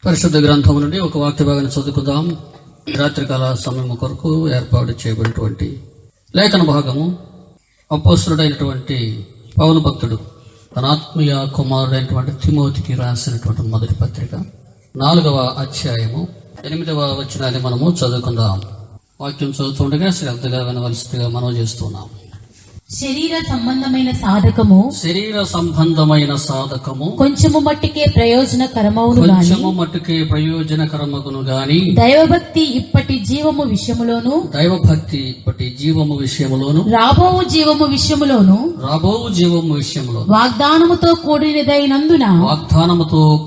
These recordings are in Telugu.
పరిశుద్ధ గ్రంథం నుండి ఒక వాక్య భాగాన్ని చదువుకుందాం. రాత్రికాల సమయం కొరకు ఏర్పాటు చేయబడినటువంటి లేఖన భాగము అపోస్తలుడైనటువంటి పౌలు భక్తుడు తన ఆత్మీయ కుమారుడైనటువంటి తిమోతికి రాసినటువంటి మొదటి పత్రిక 4వ అధ్యాయము 8వ వచనాన్ని మనము చదువుకుందాం. వాక్యం చదువుతుండగా శ్రద్ధగా వినవలసిగా మనవి చేస్తున్నాం. శరీర సంబంధమైన సాధకము కొంచెము మట్టికే ప్రయోజనకరమగును గాని దైవభక్తి ఇప్పటి జీవము విషయములోను రాబోవు జీవము విషయములోను వాగ్దానముతో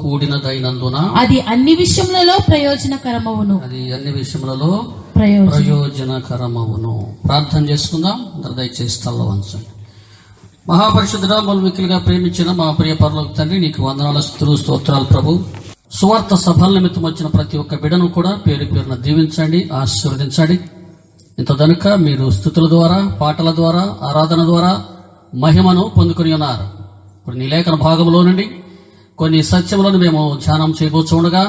కూడినదైనందున అది అన్ని విషయములలో ప్రయోజనకరమవును. ప్రార్థన చేసుకుందాం. దయచేసి తల్ల వంచండి. మహాపరిశుద్ధుడా, మూలమిక్కులుగా ప్రేమించిన మా ప్రియ పరలోక తండ్రి, నీకు వందనాల స్తుతులు స్తోత్రాలు ప్రభు. సువార్త సభల నిమిత్తం వచ్చిన ప్రతి ఒక్క బిడ్డను కూడా పేరు పేరున దీవించండి, ఆశీర్వదించండి. ఇంత దనుక మీరు స్తుతుల ద్వారా, పాటల ద్వారా, ఆరాధన ద్వారా మహిమను పొందుకుని ఉన్నారు. ఇప్పుడు నీ లేఖన భాగంలో నుండి కొన్ని సత్యములను మేము ధ్యానం చేయబోచుండగా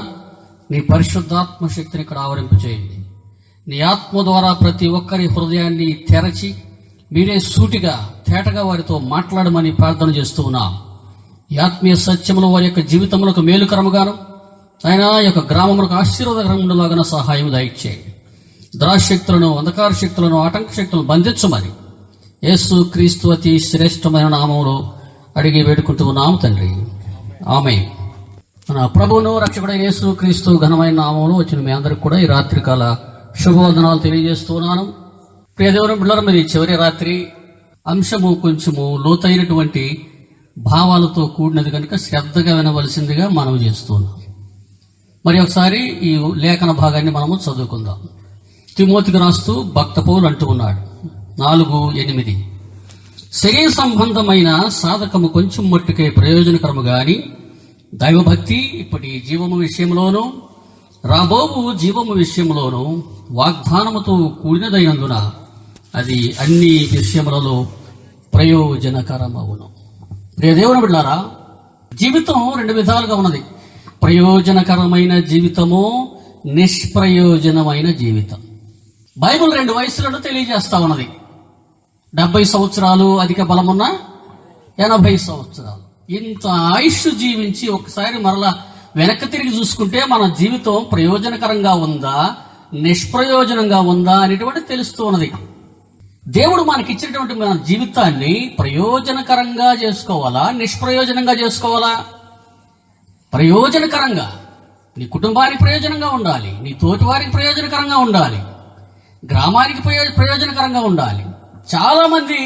నీ పరిశుద్ధాత్మ శక్తిని ఇక్కడ ఆవరింపు చేయండి. నీ ఆత్మ ద్వారా ప్రతి ఒక్కరి హృదయాన్ని తెరచి మీరే సూటిగా తేటగా వారితో మాట్లాడమని ప్రార్థన చేస్తూ ఉన్నాం. ఈ ఆత్మీయ సత్యములు వారి యొక్క జీవితములకు మేలుకరముగాను, ఆయన యొక్క గ్రామములకు ఆశీర్వాదకరములాగా సహాయం దయచేయండి. దురాశక్తులను, అంధకార శక్తులను, ఆటంక శక్తులను బంధించమని యేసు క్రీస్తు అతి శ్రేష్టమైన నామములో అడిగి వేడుకుంటూ ఉన్నాము తండ్రి, ఆమేన్. మన ప్రభువును రక్షకుడైన యేసు క్రీస్తు ఘనమైన నామములో వచ్చిన మీ అందరికి కూడా ఈ రాత్రికాల శుభవందనాలు తెలియజేస్తున్నాను. ప్రియదేవుని బిడ్డలారా, మరి చివరి రాత్రి అంశము కొంచెము లోతైనటువంటి భావాలతో కూడినది కనుక శ్రద్ధగా వినవలసిందిగా మనవి చేస్తున్నాం. మరి ఒకసారి ఈ లేఖన భాగాన్ని మనము చదువుకుందాం. తిమోతికి రాస్తూ భక్త పౌలు అంటూ ఉన్నాడు 4:8, శరీర సంబంధమైన సాధకము కొంచెం మట్టుకే ప్రయోజనకరము గాని దైవభక్తి ఇప్పటి జీవము విషయంలోనూ రాబోవు జీవము విషయంలోనూ వాగ్దానముతో కూడినదైనందున అది అన్ని విషయములలో ప్రయోజనకరమవును. ప్రియ దేవుని బిడ్డలారా, జీవితం 2 విధాలుగా ఉన్నది. ప్రయోజనకరమైన జీవితము, నిష్ప్రయోజనమైన జీవితం. బైబిల్ 2 వయసులను తెలియజేస్తా ఉన్నది. 70 సంవత్సరాలు అధిక బలమున్న 80 సంవత్సరాలు. ఇంత ఆయుష్ జీవించి ఒకసారి మరలా వెనక్కి తిరిగి చూసుకుంటే మన జీవితం ప్రయోజనకరంగా ఉందా, నిష్ప్రయోజనంగా ఉందా అనేటువంటి తెలుస్తూ ఉన్నది. దేవుడు మనకిచ్చినటువంటి మన జీవితాన్ని ప్రయోజనకరంగా చేసుకోవాలా, నిష్ప్రయోజనంగా చేసుకోవాలా? ప్రయోజనకరంగా, నీ కుటుంబానికి ప్రయోజనంగా ఉండాలి, నీ తోటివారికి ప్రయోజనకరంగా ఉండాలి, గ్రామానికి ప్రయోజనకరంగా ఉండాలి. చాలా మంది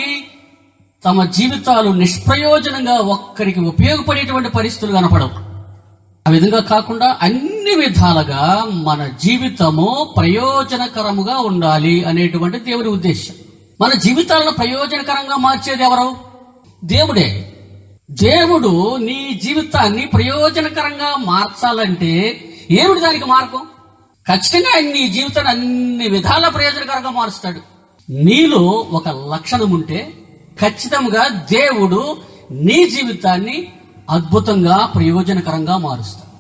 తమ జీవితాలు నిష్ప్రయోజనంగా ఒక్కరికి ఉపయోగపడేటువంటి పరిస్థితులు కనపడవు. ఆ విధంగా కాకుండా అన్ని విధాలుగా మన జీవితము ప్రయోజనకరముగా ఉండాలి అనేటువంటి దేవుడి ఉద్దేశం. మన జీవితాలను ప్రయోజనకరంగా మార్చేది ఎవరు? దేవుడే. దేవుడు నీ జీవితాన్ని ప్రయోజనకరంగా మార్చాలంటే ఏమిటి దానికి మార్గం? ఖచ్చితంగా నీ జీవితాన్ని అన్ని విధాల ప్రయోజనకరంగా మారుస్తాడు. నీలో ఒక లక్షణం ఉంటే ఖచ్చితంగా దేవుడు నీ జీవితాన్ని అద్భుతంగా ప్రయోజనకరంగా మారుస్తాడు.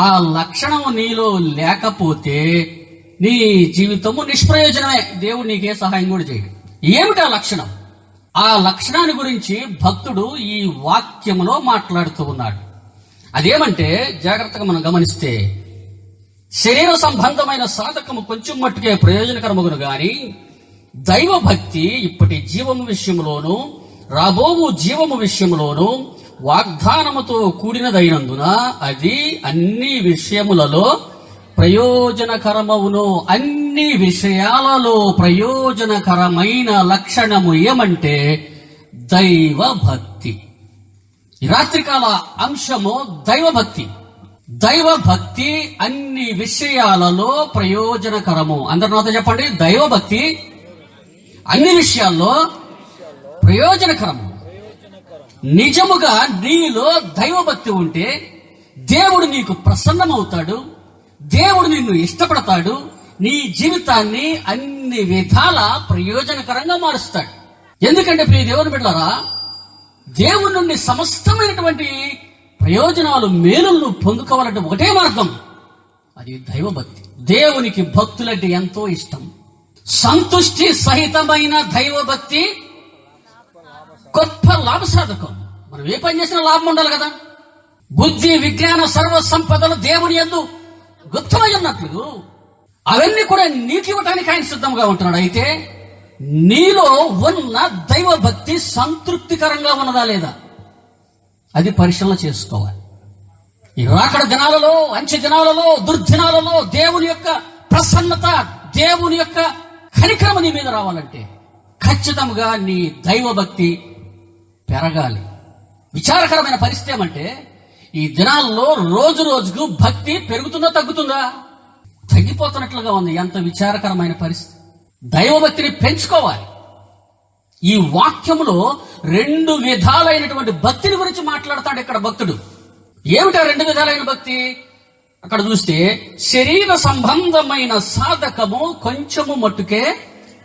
ఆ లక్షణం నీలో లేకపోతే నీ జీవితము నిష్ప్రయోజనమే. దేవుడు నీకే సహాయం కూడా చేయడు. ఏమిటి ఆ లక్షణం? ఆ లక్షణాన్ని గురించి భక్తుడు ఈ వాక్యములో మాట్లాడుతూ ఉన్నాడు. అదేమంటే జాగ్రత్తగా మనం గమనిస్తే, శరీర సంబంధమైన సాధకము కొంచెం మట్టుకే ప్రయోజనకరమగును గాని దైవభక్తి ఇప్పటి జీవము విషయంలోను రాబోవు జీవము విషయంలోను వాగ్దానముతో కూడినదైనందున అది అన్ని విషయములలో ప్రయోజనకరమవును. అన్ని విషయాలలో ప్రయోజనకరమైన లక్షణము ఏమంటే దైవభక్తి. ఈ రాత్రికాల అంశము దైవభక్తి. దైవభక్తి అన్ని విషయాలలో ప్రయోజనకరము. అందరు నాతో చెప్పండి, దైవభక్తి అన్ని విషయాల్లో ప్రయోజనకరము. నిజముగా నీలో దైవభక్తి ఉంటే దేవుడు నీకు ప్రసన్నమవుతాడు, దేవుడు నిన్ను ఇష్టపడతాడు, నీ జీవితాన్ని అన్ని విధాల ప్రయోజనకరంగా మారుస్తాడు. ఎందుకంటే ప్రియ దేవుని బిడ్డలారా, దేవుని నుండి సమస్తమైనటువంటి ప్రయోజనాలు మేలులను పొందుకోవాలంటే ఒకటే మార్గం, అది దైవభక్తి. దేవునికి భక్తులంటే ఎంతో ఇష్టం. సంతుష్టి సహితమైన దైవభక్తి గొప్ప లాభసాధకం. మనం ఏ పని చేసినా లాభం ఉండాలి కదా. బుద్ధి విజ్ఞాన సర్వ సంపదలు దేవుని యందు గుప్తమై ఉన్నట్లు అవన్నీ కూడా నీకు ఇవ్వటానికి ఆయన సిద్ధంగా ఉంటున్నాడు. అయితే నీలో ఉన్న దైవభక్తి సంతృప్తికరంగా ఉన్నదా లేదా, అది పరిశీలన చేసుకోవాలి. ఈ రాకడ దినాలలో, అంచె దినాలలో, దుర్దినాలలో దేవుని యొక్క ప్రసన్నత, దేవుని యొక్క కనికరమ నీ మీద రావాలంటే ఖచ్చితంగా నీ దైవభక్తి పెరగాలి. విచారకరమైన పరిస్థితి ఏమంటే, ఈ దినాల్లో రోజు రోజుకు భక్తి పెరుగుతుందా తగ్గుతుందా? తగ్గిపోతున్నట్లుగా ఉంది. ఎంత విచారకరమైన పరిస్థితి. దైవభక్తిని పెంచుకోవాలి. ఈ వాక్యములో 2 విధాలైనటువంటి భక్తిని గురించి మాట్లాడతాడు ఇక్కడ భక్తుడు. ఏమిటా 2 విధాలైన భక్తి? అక్కడ చూస్తే శరీర సంబంధమైన సాధకము కొంచెము మట్టుకే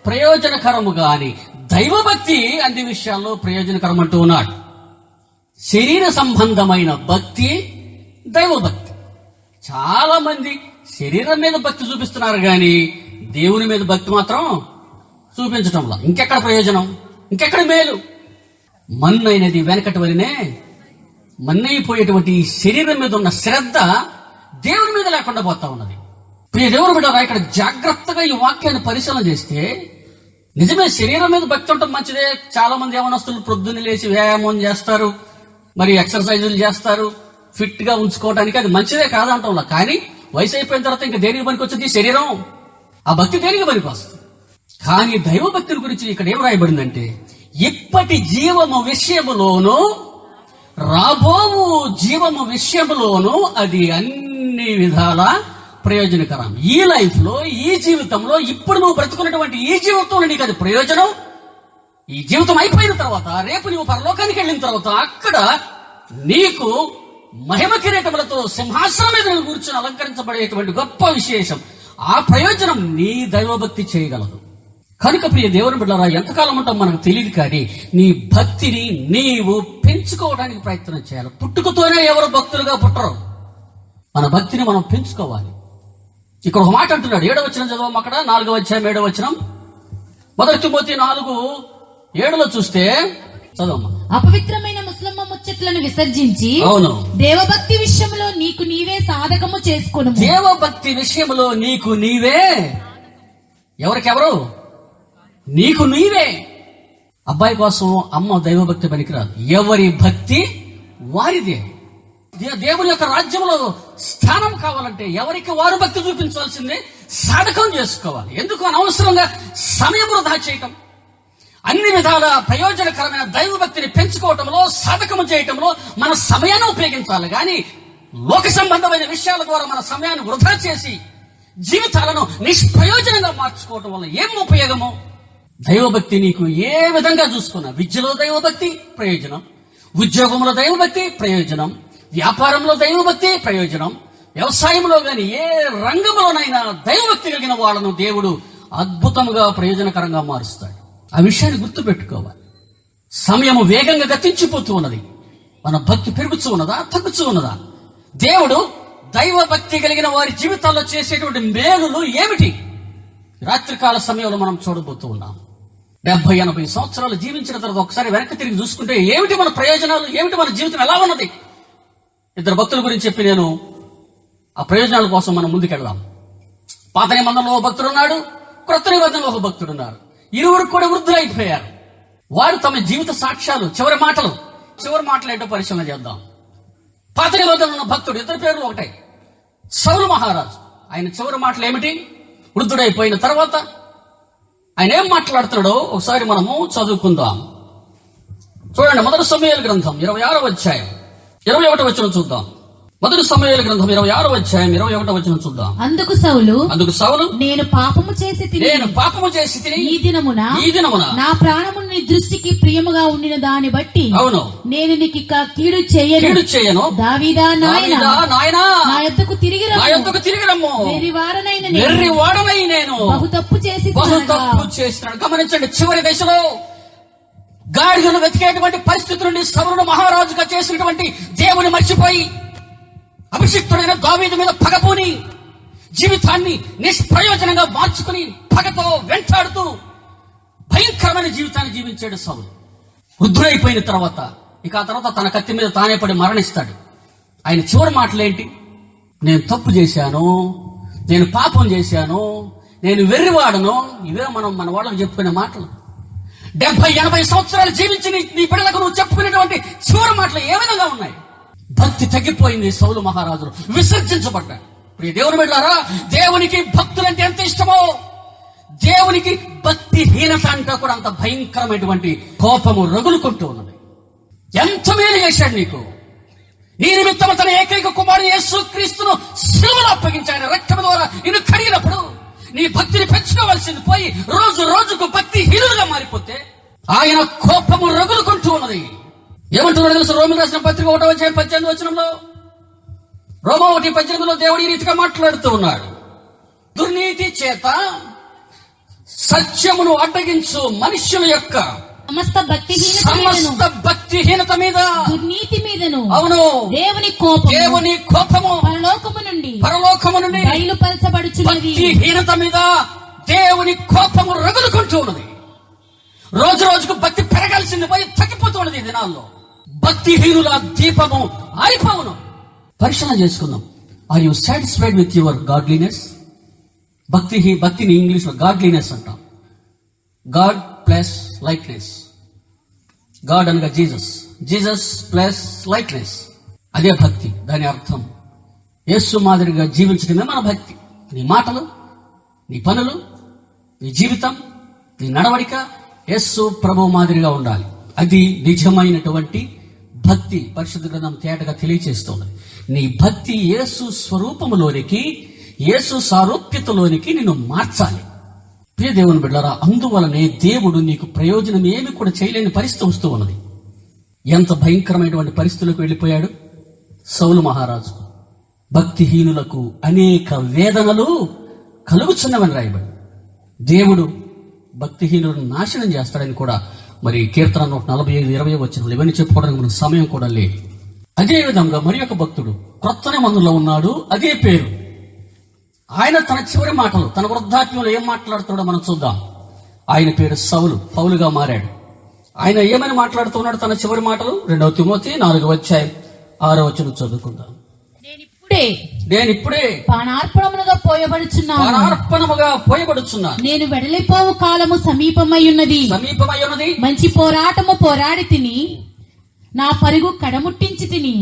ప్రయోజనకరము గాని దైవభక్తి అన్ని విషయాల్లో ప్రయోజనకరం అంటూ ఉన్నాడు. శరీర సంబంధమైన భక్తి, దైవభక్తి. చాలా మంది శరీరం మీద భక్తి చూపిస్తున్నారు కానీ దేవుని మీద భక్తి మాత్రం చూపించటంలో ఇంకెక్కడ ప్రయోజనం, ఇంకెక్కడ మేలు? మన్నైనది వెనకటి వలనే మన్నైపోయేటువంటి ఈ శరీరం మీద ఉన్న శ్రద్ధ దేవుని మీద లేకుండా పోతా ఉన్నది. ప్రియ దేవుని బిడ్డలారా, ఇక్కడ జాగ్రత్తగా ఈ వాక్యాన్ని పరిశీలన చేస్తే నిజమే శరీరం మీద భక్తి ఉండటం మంచిదే. చాలా మంది యవనస్తులు ప్రొద్దున్న లేచి వ్యాయామం చేస్తారు, మరి ఎక్సర్సైజులు చేస్తారు ఫిట్ గా ఉంచుకోవడానికి. అది మంచిదే కాదంటాం. కానీ వయసు అయిపోయిన తర్వాత ఇంకా దేనికి పనికి వచ్చింది శరీరం? ఆ భక్తి దేనికి పనికి వస్తుంది? కానీ దైవభక్తి గురించి ఇక్కడ ఏం రాయబడిందంటే, ఇప్పటి జీవము విషయములోను రాబోవు జీవము విషయములోను అది అన్ని విధాల ప్రయోజనకరం. ఈ లైఫ్ లో, ఈ జీవితంలో, ఇప్పుడు నువ్వు బ్రతుకున్నటువంటి ఈ జీవితంలో నీకు అది ప్రయోజనం. ఈ జీవితం అయిపోయిన తర్వాత, రేపు నువ్వు పరలోకానికి వెళ్ళిన తర్వాత అక్కడ నీకు మహిమ కిరీటములతో సింహాసనం మీద కూర్చొని అలంకరించబడేటువంటి గొప్ప విశేషం. ఆ ప్రయోజనం నీ దైవభక్తి చేయగలదు. కనుక ప్రియ దేవుని బిడ్డలారా, ఎంతకాలం ఉంటాం మనకు తెలియదు, కానీ నీ భక్తిని నీవు పెంచుకోవడానికి ప్రయత్నం చేయాలి. పుట్టుకతోనే ఎవరు భక్తులుగా పుట్టరు. మన భక్తిని మనం పెంచుకోవాలి. ఇక్కడ ఒక మాట అంటున్నాడు, 7వ వచనం చదవం. అక్కడ 4వ అధ్యాయం 7వ వచనం. 1 తిమోతి 4:7 చూస్తే చదవమ్మా. అపవిత్రమైన ముస్లిం ముచ్చట్లను విసర్జించి, అవును, దేవభక్తి విషయంలో నీకు నీవే సాధకము చేసుకొను. దేవభక్తి విషయంలో నీకు నీవే, ఎవరికెవరు? నీకు నీవే. అబ్బాయి కోసం అమ్మ దైవభక్తి పనికిరాదు. ఎవరి భక్తి వారిదే. దేవుని యొక్క రాజ్యంలో స్థానం కావాలంటే ఎవరికి వారు భక్తి చూపించాల్సిందే, సాధకం చేసుకోవాలి. ఎందుకు అనవసరంగా సమయం వృధా చేయటం? అన్ని విధాల ప్రయోజనకరమైన దైవభక్తిని పెంచుకోవటంలో, సాధకము చేయటంలో మన సమయాన్ని ఉపయోగించాలి. కానీ లోక సంబంధమైన విషయాల ద్వారా మన సమయాన్ని వృధా చేసి జీవితాలను నిష్ప్రయోజనంగా మార్చుకోవటం వల్ల ఏం ఉపయోగము? దైవభక్తి నీకు ఏ విధంగా చూసుకున్నా, విద్యలో దైవభక్తి ప్రయోజనం, ఉద్యోగంలో దైవభక్తి ప్రయోజనం, వ్యాపారంలో దైవభక్తి ప్రయోజనం, వ్యవసాయంలో గాని ఏ రంగంలోనైనా దైవభక్తి కలిగిన వాళ్ళను దేవుడు అద్భుతంగా ప్రయోజనకరంగా మారుస్తాడు. ఆ విషయాన్ని గుర్తుపెట్టుకోవాలి. సమయము వేగంగా గతించిపోతూ ఉన్నది. మన భక్తి పెరుగుతూ ఉన్నదా, తగ్గుతూ ఉన్నదా? దేవుడు దైవభక్తి కలిగిన వారి జీవితాల్లో చేసేటువంటి మేలులు ఏమిటి? రాత్రికాల సమయంలో మనం చూడబోతూ ఉన్నాం. 70-80 సంవత్సరాలు జీవించిన తర్వాత ఒకసారి వెనక్కి తిరిగి చూసుకుంటే ఏమిటి మన ప్రయోజనాలు, ఏమిటి మన జీవితం ఎలా ఉన్నది? 2 భక్తుల గురించి చెప్పి నేను ఆ ప్రయోజనాల కోసం మనం ముందుకెళ్దాం. పాత నిబంధనలో ఒక భక్తుడు ఉన్నాడు, క్రొత్త నిబంధనలో ఒక భక్తుడు ఉన్నారు. ఇరువురు కూడా వృద్ధులైపోయారు. వారు తమ జీవిత సాక్ష్యాలు, చివరి మాటలు ఏంటో పరిశీలన చేద్దాం. పాత నిబంధనలో ఉన్న భక్తుడు, 2 పేర్లు ఒకటే, సౌలు మహారాజు. ఆయన చివరి మాటలు ఏమిటి? వృద్ధుడైపోయిన తర్వాత ఆయన ఏం మాట్లాడుతున్నాడో ఒకసారి మనము చదువుకుందాం. చూడండి, 1 సమూయేలు గ్రంథం 26వ అధ్యాయం 21వ వచనం చూద్దాం. 1 సమూయేలు గ్రంథం 26వ అధ్యాయం 21వ వచనం చూద్దాం. అందుకు సౌలు నేను పాపము చేసి తిని ఈ దినమున నా ప్రాణము నీ దృష్టికి ప్రియముగా ఉండిన దాన్ని బట్టి, అవును, నేను నీకు కీడు చేయను. దావీదా నాయనా, నా యొద్దకు తిరిగి రమ్ము. వెర్రివాడనై నేను బహు తప్పు చేసినాడు. గమనించండి, చివరి దశలో గాడిదలు వెతికేటువంటి పరిస్థితి నుండి సౌలును మహారాజుగా చేసినటువంటి దేవుని మర్చిపోయి అభిషిక్తుడైన దావీదు మీద పగపూని జీవితాన్ని నిష్ప్రయోజనంగా మార్చుకుని పగతో వెంటాడుతూ భయంకరమైన జీవితాన్ని జీవించాడు సౌలు. వృద్ధుడైపోయిన తర్వాత ఇక ఆ తర్వాత తన కత్తి మీద తానే పడి మరణిస్తాడు. ఆయన చివరి మాటలేంటి? నేను తప్పు చేశాను, నేను పాపం చేశాను, నేను వెర్రివాడను. ఇవే మనం మన వాళ్ళకు చెప్పుకునే మాటలు. 70-80 సంవత్సరాలు జీవించి నీ బిడ్డలకు నువ్వు చెప్పుకునేటువంటి చివరి మాటలు ఏ విధంగా ఉన్నాయి? భక్తి తగ్గిపోయింది. సౌలు మహారాజులు విసర్జించబడ్డాడు. ప్రియ దేవుని బిడ్డలారా, దేవునికి భక్తులంటే ఎంత ఇష్టమో, దేవునికి భక్తిహీనత అంటే కూడా అంత భయంకరమైనటువంటి కోపము రగులుకుంటూ ఉన్నది. ఎంత మేలు చేశాడు నీకు! నీ నిమిత్తం తన ఏకైక కుమారుడు యేసుక్రీస్తును శిలువలో అప్పగించి ఆయన రక్తం ద్వారా నిన్ను కడిగినప్పుడు నీ భక్తిని పెంచుకోవాల్సింది పోయి రోజు రోజుకు భక్తిహీనులుగా మారిపోతే ఆయన కోపము రగులుకుంటూ ఉన్నది. ఏమంటున్నాడు తెలుసు? రోమిలకు రాసిన పత్రిక 1:18 రోమా 1:18 దేవుడు ఈ రీతిగా మాట్లాడుతూ ఉన్నాడు. దుర్నీతి చేత సత్యమును అడ్డగించు మనుష్యుల యొక్క సమస్త భక్తిహీనత మీద, దుర్నీతి మీదను, అవును, దేవుని కోపము పరలోకము నుండి బయలుపరచబడుచున్నది. భక్తిహీనత మీద దేవుని కోపము రగులుకుంటూ ఉన్నది. రోజు రోజుకు భక్తి పెరగాల్సింది పోయి తగ్గిపోతూ ఉన్నది. ఈ దినాల్లో భక్తిహీనుల దీపము ఆరిపోవును. పరిశీలన చేసుకుందాం. Are you satisfied with your godliness? భక్తిని ఇంగ్లీష్ లో గాడ్లీనెస్ అంటాం. God plus likeness. గాడ్ అనగా జీసస్ ప్లస్ లైక్నెస్, అదే భక్తి. దాని అర్థం యేసు మాదిరిగా జీవించడమే మన భక్తి. నీ మాటలు, నీ పనులు, నీ జీవితం, నీ నడవడిక యేసు ప్రభు మాదిరిగా ఉండాలి. అది నిజమైనటువంటి భక్తి. పరిశుద్ధ గ్రంథం తేటగా తెలియచేస్తుంది. నీ భక్తి యేసు స్వరూపములోనికి, యేసు సారూప్యతలోనికి నిన్ను మార్చాలి. ప్రియ దేవుని బిడ్డలారా, అందువలనే దేవుడు నీకు ప్రయోజనం ఏమి కూడా చేయలేని పరిస్థితి వస్తూ ఉన్నది. ఎంత భయంకరమైనటువంటి పరిస్థితులకు వెళ్ళిపోయాడు సౌలు మహారాజు. భక్తిహీనులకు అనేక వేదనలు కలుగుచున్నవని రాయబడి, దేవుడు భక్తిహీనులను నాశనం చేస్తాడని కూడా మరి కీర్తన 145:20 ఇవన్నీ చెప్పుకోవడానికి మనకు సమయం కూడా లేదు. అదే విధంగా మరి ఒక భక్తుడు క్రొత్త నిబంధనలో ఉన్నాడు. అదే పేరు. ఆయన తన చివరి మాటలు, తన వృద్ధాత్మ్యంలో ఏం మాట్లాడుతున్నాడో మనం చూద్దాం. ఆయన పేరు సౌలు, పౌలుగా మారాడు. ఆయన ఏమని మాట్లాడుతున్నాడు తన చివరి మాటలు? 2 తిమోతి 4:6 చదువుకుందాం. నేనిప్పుడే పానార్పణముగా పోయబడుచున్నాను. నేను వెడలిపోవు కాలము సమీపమై ఉన్నది. మంచి పోరాటము పోరాడి తిని, నా పరుగు కడముట్టించి తిని,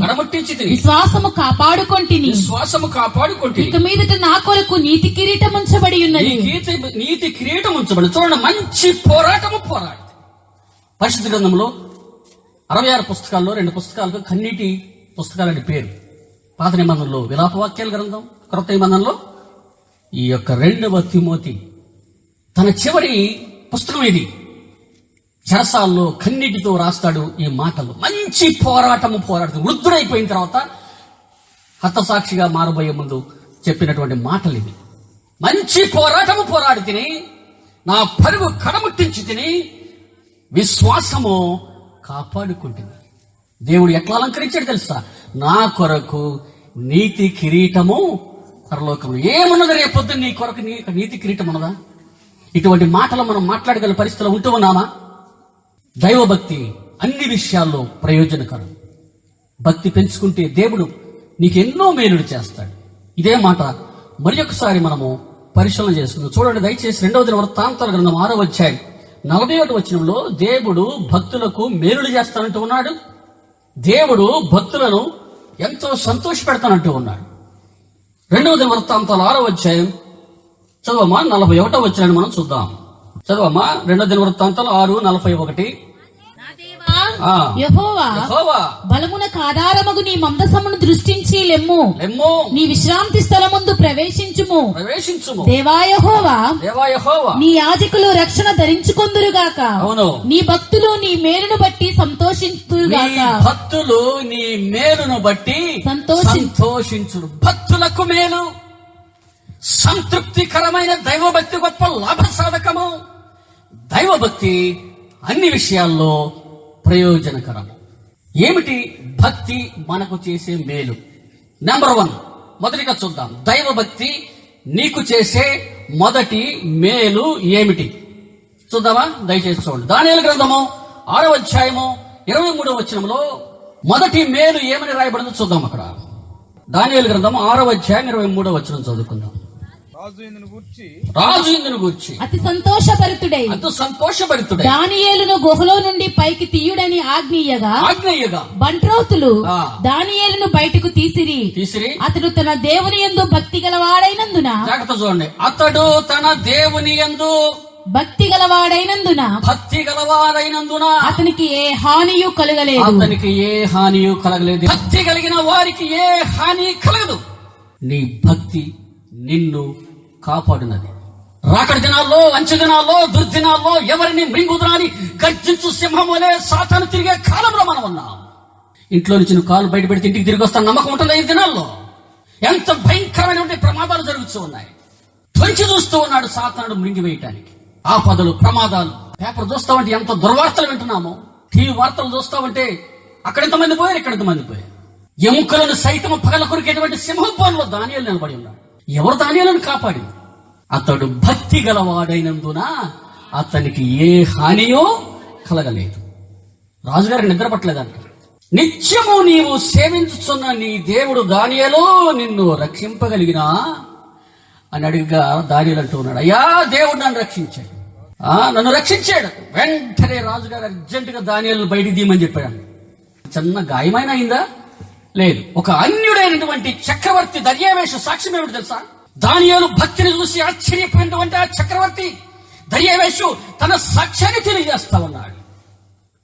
విశ్వాసము కాపాడుకొంటిని. ఇక మీదట నా కొరకు నీతి కిరీటం ఉంచబడి ఉన్నది. నీతి కిరీటం ఉంచబడి. చూడండి, మంచి పోరాటము పోరాడి. పరిశుద్ధ గ్రంథంలో 66 పుస్తకాల్లో 2 పుస్తకాలకు కన్నీటి పుస్తకాలని పేరు. పాత నిబంధనలో విలాపవాక్యాల గ్రంథం, క్రొత్త నిబంధనలో ఈ యొక్క 2వ తిమోతి తన చివరి పుస్తకం ఇది. చెరసాల్లో కన్నీటితో రాస్తాడు ఈ మాటలు. మంచి పోరాటము పోరాడుతూ వృద్ధుడైపోయిన తర్వాత హతసాక్షిగా మారబోయే ముందు చెప్పినటువంటి మాటలు ఇవి. మంచి పోరాటము పోరాడి తిని, నా పరుగు కడముట్టించి తిని, విశ్వాసము కాపాడుకుంటుంది. దేవుడు ఎట్లా అలంకరించాడు తెలుసా? నా కొరకు నీతి కిరీటము పరలోకము. ఏమున్నది రేపొద్దు నీ కొరకు నీతి కిరీటం ఉన్నదా? ఇటువంటి మాటలు మనం మాట్లాడగల పరిస్థితులు ఉంటూ ఉన్నామా? దైవభక్తి అన్ని విషయాల్లో ప్రయోజనకరం. భక్తి పెంచుకుంటే దేవుడు నీకెన్నో మేలుడు చేస్తాడు. ఇదే మాట మరి ఒకసారి మనము పరిశీలన చేసుకుందాం. చూడండి దయచేసి 2వ దినవృత్తాంతాల గ్రంథం 6:41 దేవుడు భక్తులకు మేలుడు చేస్తానంటూ ఉన్నాడు. దేవుడు భక్తులను ఎంతో సంతోష పెడతానంటూ ఉన్నాడు. 2వ దినవృత్తాంతాలు 6:41 చదవమ్మా. 41 మనం చూద్దాం. చదవమ్మా. 2వ దినవృత్తాంతాలు 6:41. యెహోవా బలమునకు ఆధారమగు నీ మందసమును దృష్టించి లెమ్ము. నీ విశ్రాంతి స్థలమందు ప్రవేశించుము. దేవా యెహోవా, నీ యాజకులు రక్షణ ధరించుకొందురుగాక. నీ భక్తులు నీ మేలును బట్టి సంతోషించురుగాక. భక్తులు నీ మేలును బట్టి సంతోషించురు. భక్తులకు మేలు, సంతృప్తికరమైన దైవభక్తి గొప్ప లాభ సాధకము. దైవభక్తి అన్ని విషయాల్లో ప్రయోజనకరం. ఏమిటి భక్తి మనకు చేసే మేలు? నెంబర్ 1, మొదటిగా చూద్దాం. దైవ భక్తి నీకు చేసే మొదటి మేలు ఏమిటి చూద్దామా? దయచేసి చూడండి. దానియేలు గ్రంథము 6వ అధ్యాయము 23వ వచనంలో మొదటి మేలు ఏమని రాయబడిందో చూద్దాం. అక్కడ దానియేలు గ్రంథము 6వ అధ్యాయం 23వ వచనం చదువుకుందాం. రాజు ఇందును గూర్చి అతి సంతోషభరితుడై దానియేలును గుహలో నుండి పైకి తీయుడని ఆజ్ఞయ్యగా బంట్రోతులు దానియేలును బయటకు తీసిరి. అతడు తన దేవుని యందు భక్తి గలవాడైనందున, జాగ్రత్త చూడండి, అతడు తన దేవుని యందు భక్తి గలవాడైనందున అతనికి ఏ హానియు కలగలేదు. భక్తి కలిగిన వారికి ఏ హాని కలగదు. నీ భక్తి నిన్ను కాపాడునది. రాకడి దినాల్లో, అంచె దినాల్లో, దుర్దినాల్లో ఎవరిని మృంగుదురాని గర్జించు సింహం వలె సాతాను తిరిగే కాలంలో మనం ఉన్నాం. ఇంట్లో నుంచి నువ్వు కాలు బయట పెడితే ఇంటికి తిరిగి వస్తాను నమ్మకం ఉంటుంది. ఈ దినాల్లో ఎంత భయంకరమైనటువంటి ప్రమాదాలు జరుగుతూ ఉన్నాయి. పొంచి చూస్తూ ఉన్నాడు సాతానుడు మృంగివేయటానికి. ఆపదలు, ప్రమాదాలు. పేపర్ చూస్తామంటే ఎంత దుర్వార్తలు వింటున్నామో. టీవీ వార్తలు చూస్తామంటే అక్కడ ఎంతమంది పోయారు, ఇక్కడ ఎంతమంది పోయారు. ఎముకలను సైతం పగల కొరికేటువంటి సింహంలో దానియేలు నిలబడి ఉన్నాడు. ఎవరు దానియేలును కాపాడింది? అతడు భక్తి గలవాడైనందున అతనికి ఏ హానియో కలగలేదు. రాజుగారికి నిద్ర పట్టలేదంట. నిత్యము నీవు సేవించుచున్న నీ దేవుడు దానియేలు నిన్ను రక్షింపగలిగినా అని అడిగా దానియేలు అంటూ ఉన్నాడు, అయ్యా దేవుడు నన్ను రక్షించాడు, నన్ను రక్షించాడు. వెంటనే రాజుగారు అర్జెంటుగా దానియేలును బయటికి తీయమని చెప్పాడు. చిన్న గాయమైన అయిందా? లేదు. ఒక అన్యుడైనటువంటి చక్రవర్తి దర్యావేషు సాక్ష్యం ఏమిటి తెలుసా? దానియేలు భక్తిని చూసి ఆశ్చర్యపోయినటువంటి ఆ చక్రవర్తి దర్యావేషు తన సాక్ష్యాన్ని తెలియజేస్తా ఉన్నాడు.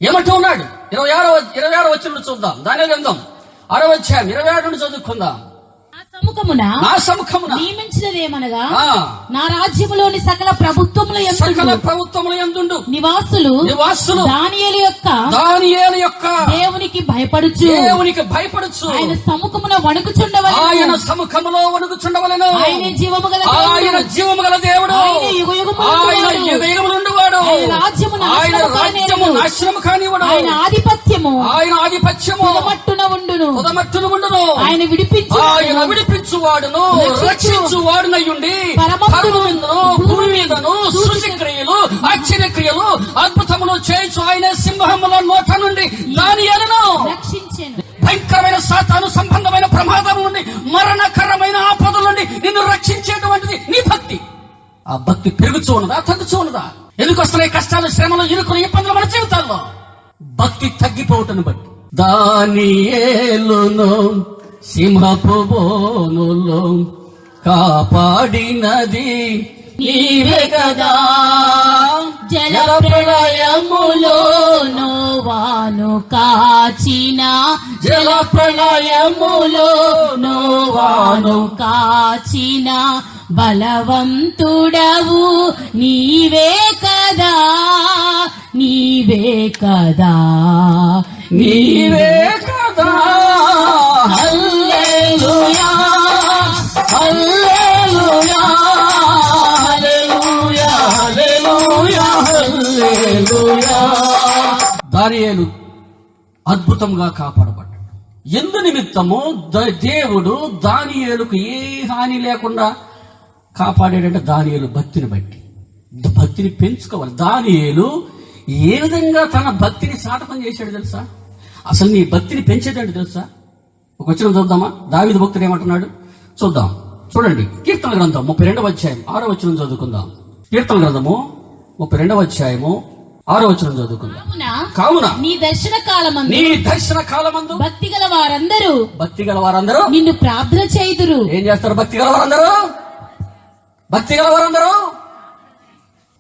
ఏమంటూ ఉన్నాడు? 26వ వచనం చూద్దాం. దానియేలు గ్రంథం 6వ అధ్యాయం 26 నుండి చదువుకుందాం. నా సముఖమున నియమించినదేమనగా నా రాజ్యములోని సకల ప్రభుత్వముల యందుండు నివాసులు దానియేలు యొక్క దేవునికి భయపడుచు ఆయన సముఖమున వణుకుచుండవలెను. ఆయన జీవము గల దేవుడు, ఆయన యుగయుగములుండువాడు. రాజ్యము నాశనము కానివాడు. ఆయన ఆధిపత్యము తుదమట్టున ఉండును. ఆయన విడిపించువాడును రక్షించువాడునయుండి భూమి మీదను సృష్టిక్రియలు, ఆశ్చర్యక్రియలు, అద్భుతములు చేయించు ఆయన సింహముల నోట నుండి దానియేలును రక్షించెను. భయంకరమైన సాతాను సంబంధమైన ప్రమాదం నుండి, మరణకరమైన ఆపదల నుండి నిన్ను రక్షించేటువంటిది నీ భక్తి. ఆ భక్తి పెరుగుతూ ఉన్నదా, తగ్గుతూ ఉన్నదా? ఎందుకు వస్తున్నాయి కష్టాలు, శ్రమలు, ఇరుకులు, ఇబ్బందులు మన జీవితాల్లో? భక్తి తగ్గిపోవటాన్ని బట్టి. దానియేలును సింహపు బోనులో కాపాడినది నీవే కదా. జల ప్రళయములో నోవాను కాచిన, జల ప్రళయములో నోవాను కాచిన బలవంతుడవు నీవే కదా, నీవే కదా, నీవే కదా. హల్లెలూయా, హల్లెలూయా, హల్లెలూయా, హల్లెలూయా, హల్లెలూయా. దానియేలు అద్భుతంగా కాపాడబడ్డాడు. ఎందు నిమిత్తము దేవుడు దానియేలుకు ఏ హాని లేకుండా కాపాడాడంటే దానియేలు భక్తిని బట్టి. భక్తిని పెంచుకోవాలి. దానియేలు ఏ విధంగా తన భక్తిని సాధకం చేశాడు తెలుసా? అసలు నీ భక్తిని పెంచేదంటే తెలుసా? ఒక వచనం చూద్దామా? దావీదు భక్తుడు ఏమంటున్నాడు చూద్దాం. చూడండి, కీర్తన గ్రంథం 32వ అధ్యాయం 6వ వచనం చదువుకుందాం. కీర్తన గ్రంథము 32వ అధ్యాయము 6వ వచనం చదువుకుందాం. కావున నీ దర్శన కాలమందు భక్తి గల వారందరూ నిన్ను ప్రార్థన చేయుదురు. ఏం చేస్తారు భక్తి గల వారందరూ?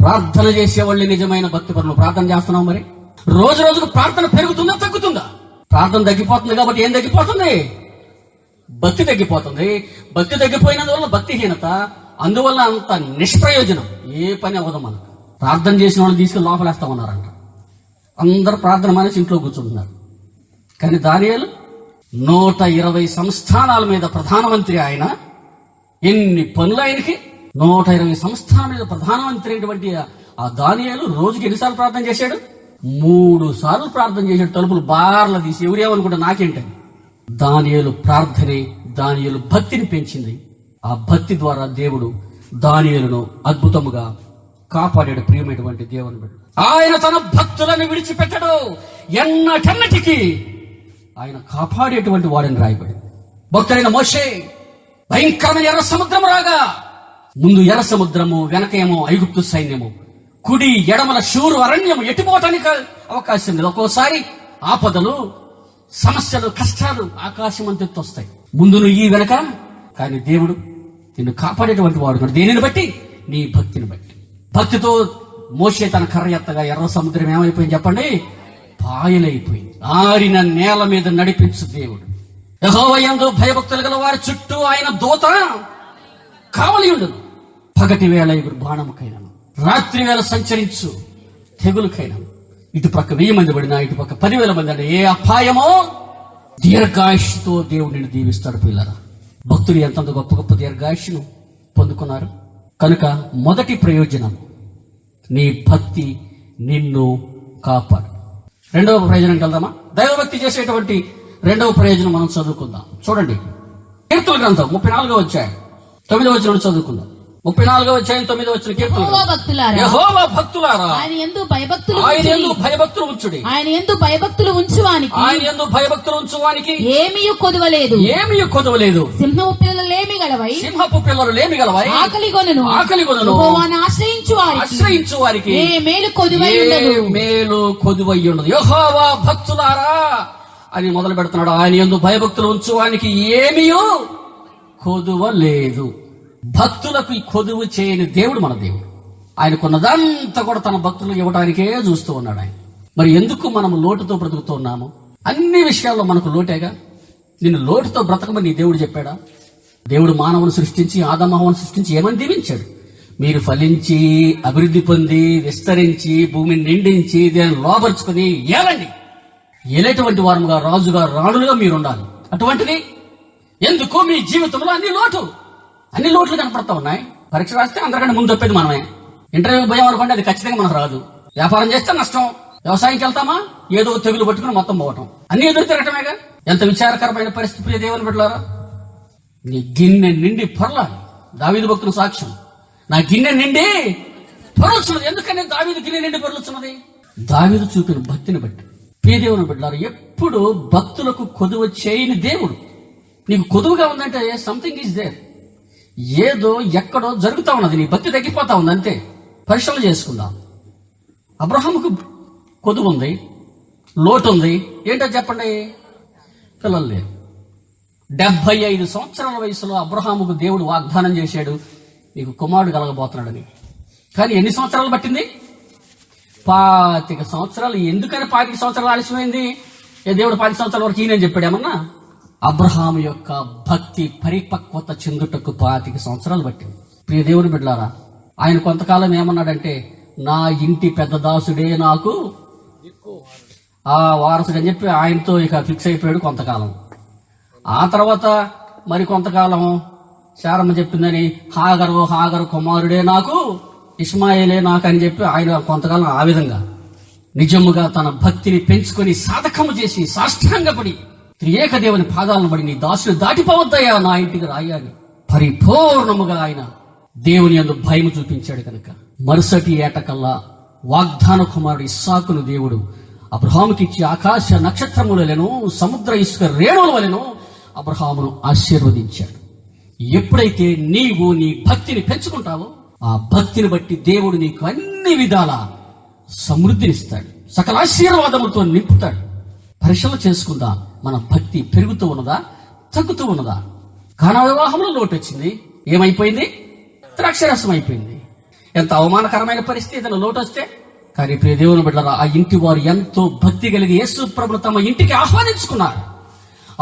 ప్రార్థన చేసేవాళ్ళు నిజమైన భక్తి పరులు. ప్రార్థన చేస్తున్నాం. మరి రోజు రోజుకు ప్రార్థన పెరుగుతుందా, తగ్గుతుందా? ప్రార్థన తగ్గిపోతుంది కాబట్టి ఏం తగ్గిపోతుంది? భక్తి తగ్గిపోతుంది. భక్తి తగ్గిపోయినందువల్ల భక్తిహీనత, అందువల్ల అంత నిష్ప్రయోజనం. ఏ పని అవ్వదు మనకు. ప్రార్థన చేసిన వాళ్ళు తీసుకుని లోపలేస్తా ఉన్నారంట. అందరు ప్రార్థన మానేసి ఇంట్లో కూర్చుంటున్నారు. కానీ దానియేలు 120 సంస్థానాల మీద ప్రధానమంత్రి. ఆయన ఎన్ని పనులు ఆయనకి! 120 సంస్థానాల మీద ప్రధానమంత్రి అయినటువంటి ఆ దానియేలు రోజుకి ఎన్నిసార్లు ప్రార్థన చేశాడు? 3 సార్లు ప్రార్థన చేశాడు. తలుపులు బార్ల తీసి ఎవరేమనుకుంటా నాకేంటని. దానియేలు ప్రార్థనే దానియేలు భక్తిని పెంచింది. ఆ భక్తి ద్వారా దేవుడు దానియేలును అద్భుతముగా కాపాడాడు. ప్రియమైనటువంటి దేవుని బిడ్డ, ఆయన తన భక్తులను విడిచిపెట్టడు. ఎన్నటన్నిటికీ ఆయన కాపాడేటువంటి వాడని రాయబడి. భక్తులైన మోషే భయంకరమైన ఎర్ర సముద్రము రాగా, ముందు ఎర్ర సముద్రము, వెనకేమో ఐగుప్తు సైన్యము, కుడి ఎడమల షూరు అరణ్యము, ఎట్టిపోవటానికి అవకాశం లేదు. ఒక్కోసారి ఆపదలు, సమస్యలు, కష్టాలు ఆకాశం అంతెత్తు వస్తాయి. ముందు నువ్వు ఈ వెనక, కానీ దేవుడు నిన్ను కాపాడేటువంటి వాడు. దేనిని బట్టి? నీ భక్తిని బట్టి. భక్తితో మోషే తన కర్ర ఎత్తగా ఎర్ర సముద్రం ఏమైపోయింది చెప్పండి? పాయలైపోయింది. ఆరిన నేల మీద నడిపించు దేవుడు. యెహోవా యందు భయభక్తులు గల వారి చుట్టూ ఆయన దూత కావలి ఉండదు. పగటి వేళ ఎగురు బాణముకైనను, రాత్రి వేళ సంచరించు తెగులుకైనను. ఇటు పక్క 1000 మంది పడినా, ఇటు పక్క 10,000 మంది అంటే ఏ అపాయమో దీర్ఘాయుష్తో దేవుడు నిన్ను దీవిస్తాడు. పిల్లరా, భక్తులు ఎంతంత గొప్ప గొప్ప దీర్ఘాయుష్ను పొందుకున్నారు. కనుక మొదటి ప్రయోజనం, నీ భక్తి నిన్ను కాపాడు. రెండవ ప్రయోజనానికి వెళ్దామా? దైవభక్తి చేసేటువంటి రెండవ ప్రయోజనం మనం చదువుకుందాం. చూడండి, కీర్తన గ్రంథం 34వ అధ్యాయం 9వ వచనం చదువుకుందాం. 34వ అధ్యాయం 9వ వచనం. కీర్తన, యెహోవా భక్తులారా ఆయన యందు భయభక్తులు ఉంచుడి. ఆయన యందు భయభక్తులు ఉంచువానికి ఏమీయు కొదువలేదు. సింహపు పిల్లలు లేమి గలవై ఆకలి గొనును. యెహోవాను ఆశ్రయించు వారికి ఏ మేలు కొదువై ఉండదు. యెహోవా భక్తులారా అని మొదలు పెడుతున్నాడు. ఆయన యందు భయభక్తులు ఉంచువానికి ఏమీయు కొదువలేదు. భక్తులకు కొదువు చేయని దేవుడు మన దేవుడు. ఆయనకున్నదంతా కూడా తన భక్తులకు ఇవ్వడానికే చూస్తూ ఉన్నాడు ఆయన. మరి ఎందుకు మనం లోటుతో బ్రతుకుతూ ఉన్నాము? అన్ని విషయాల్లో మనకు లోటేగా. నిన్ను లోటుతో బ్రతకమని నీ దేవుడు చెప్పాడా? దేవుడు మానవుని సృష్టించి, ఆదామహవ్వను సృష్టించి ఏమని దీవించాడు? మీరు ఫలించి, అభివృద్ధి పొంది, విస్తరించి, భూమిని నిండించి, దాన్ని లోపరుచుకుని ఏలండి. ఏలేటువంటి వారముగా, రాజుగా, రాణులుగా మీరు ఉండాలి. అటువంటిది ఎందుకు మీ జీవితంలో అన్ని లోట్లు కనపడతా ఉన్నాయి. పరీక్ష రాస్తే అందరికంటే ముందు చెప్పేది మనమే. ఇంటర్వ్యూకి పోయాం అనుకోండి, అది ఖచ్చితంగా మనకు రాదు. వ్యాపారం చేస్తే నష్టం. వ్యవసాయంకి వెళ్తామా, ఏదో తెగులు పట్టుకుని మొత్తం పోవటం, అన్ని ఎదురు తిరగటమేగా. ఎంత విచారకరమైన పరిస్థితి ప్రియ దేవుని బిడ్డలారా. నీ గిన్నె నిండి పొరలాలి. దావీదు భక్తుల సాక్ష్యం, నా గిన్నె నిండి పొరలుచున్నది. ఎందుకని దావీదు గిన్నె నిండి పొరలుచున్నది? దావీదు చూపిన భక్తిని బట్టి. ప్రియ దేవుని బిడ్డలారా, ఎప్పుడు భక్తులకు కొదువ చేయని దేవుడు. నీకు కొదువుగా ఉందంటే సంథింగ్ ఈజ్ దేర్. ఏదో ఎక్కడో జరుగుతా ఉన్నది. నీ భక్తి తగ్గిపోతా ఉంది, అంతే. పరిశీలన చేసుకుందాం. అబ్రహాముకు కొదువు ఉంది, లోటు ఉంది. ఏంటో చెప్పండి? పిల్లలు లేరు. 75 సంవత్సరాల వయసులో అబ్రహాముకు దేవుడు వాగ్దానం చేశాడు, నీకు కుమారుడు కలగబోతున్నాడని. కానీ ఎన్ని సంవత్సరాలు పట్టింది? 25 సంవత్సరాలు. ఎందుకని 25 సంవత్సరాలు ఆలస్యమైంది? దేవుడు 5 సంవత్సరాల వరకు ఈయన చెప్పాడు ఏమన్నా? అబ్రహాము యొక్క భక్తి పరిపక్వత చెందుటకు 25 సంవత్సరాలు పట్టింది. ప్రియ దేవుని బిడ్డలారా, ఆయన కొంతకాలం ఏమన్నాడంటే, నా ఇంటి పెద్ద దాసుడే నాకు ఆ వారసుడు అని చెప్పి ఆయనతో ఇక ఫిక్స్ అయిపోయాడు కొంతకాలం. ఆ తర్వాత మరి కొంతకాలం శారమ్మ చెప్పిందని హాగరు కుమారుడే నాకు, ఇష్మాయేలే నాకు అని చెప్పి ఆయన కొంతకాలం ఆ విధంగా నిజముగా తన భక్తిని పెంచుకొని సాధకము చేసి సాష్టాంగపడి త్రియేక దేవుని పాదాలను పడి, నీ దాసులు దాటిపోవద్దయ్యా, నా ఇంటికి రాయాలి పరిపూర్ణముగా ఆయన దేవుని యందు భయము చూపించాడు. కనుక మరుసటి ఏటకల్లా వాగ్దాన కుమారుడు ఇస్సాకును దేవుడు అబ్రహాముకి ఇచ్చి ఆకాశ నక్షత్రములెను, సముద్ర ఇసుక రేణుల వలెను అబ్రహామును ఆశీర్వదించాడు. ఎప్పుడైతే నీవు నీ భక్తిని పెంచుకుంటావో, ఆ భక్తిని బట్టి దేవుడు నీకు అన్ని విధాల సమృద్ధినిస్తాడు, సకల ఆశీర్వాదములతో నింపుతాడు. పరిశీలన చేసుకుందాం, మన భక్తి పెరుగుతూ ఉన్నదా, తగ్గుతూ ఉన్నదా? కానా వివాహంలో లోటు వచ్చింది, ఏమైపోయింది? ద్రాక్షరసం అయిపోయింది. ఎంత అవమానకరమైన పరిస్థితి ఏదైనా లోటు వస్తే. కానీ ప్రియ దేవుని బిడ్డలారా, ఆ ఇంటి వారు ఎంతో భక్తి కలిగి యేసు ప్రభును తమ ఇంటికి ఆహ్వానించుకున్నారు.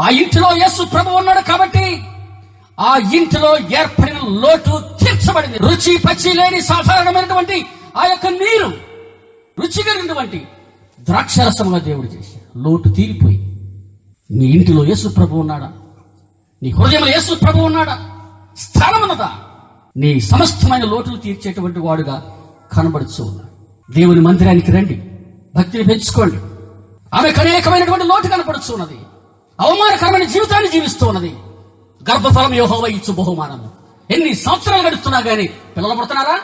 ఆ ఇంటిలో యేసు ప్రభు ఉన్నాడు కాబట్టి ఆ ఇంటిలో ఏర్పడిన లోటు తీర్చబడింది. రుచి పచ్చి లేని సాధారణమైనటువంటి ఆ యొక్క నీరు రుచి కలిగినటువంటి ద్రాక్షరసంగా దేవుడు చేశాడు. లోటు తీరిపోయింది. నీ ఇంటిలో యేసు ప్రభు ఉన్నాడా? నీ హృదయంలో యేసు ప్రభు ఉన్నాడా? స్థానం ఉన్నదా? నీ సమస్తమైన లోటులు తీర్చేటువంటి వాడుగా కనబడుతూ ఉన్నాడు. దేవుని మందిరానికి రండి, భక్తిని పెంచుకోండి. ఆమెకు అనేకమైనటువంటి లోటు కనపడుతూ ఉన్నది. అవమానకరమైన జీవితాన్ని జీవిస్తూ ఉన్నది. గర్భఫలం యెహోవా ఇచ్చు బహుమానము. ఎన్ని సంవత్సరాలు గడుస్తున్నా గానీ పిల్లలు పుడుతున్నారా?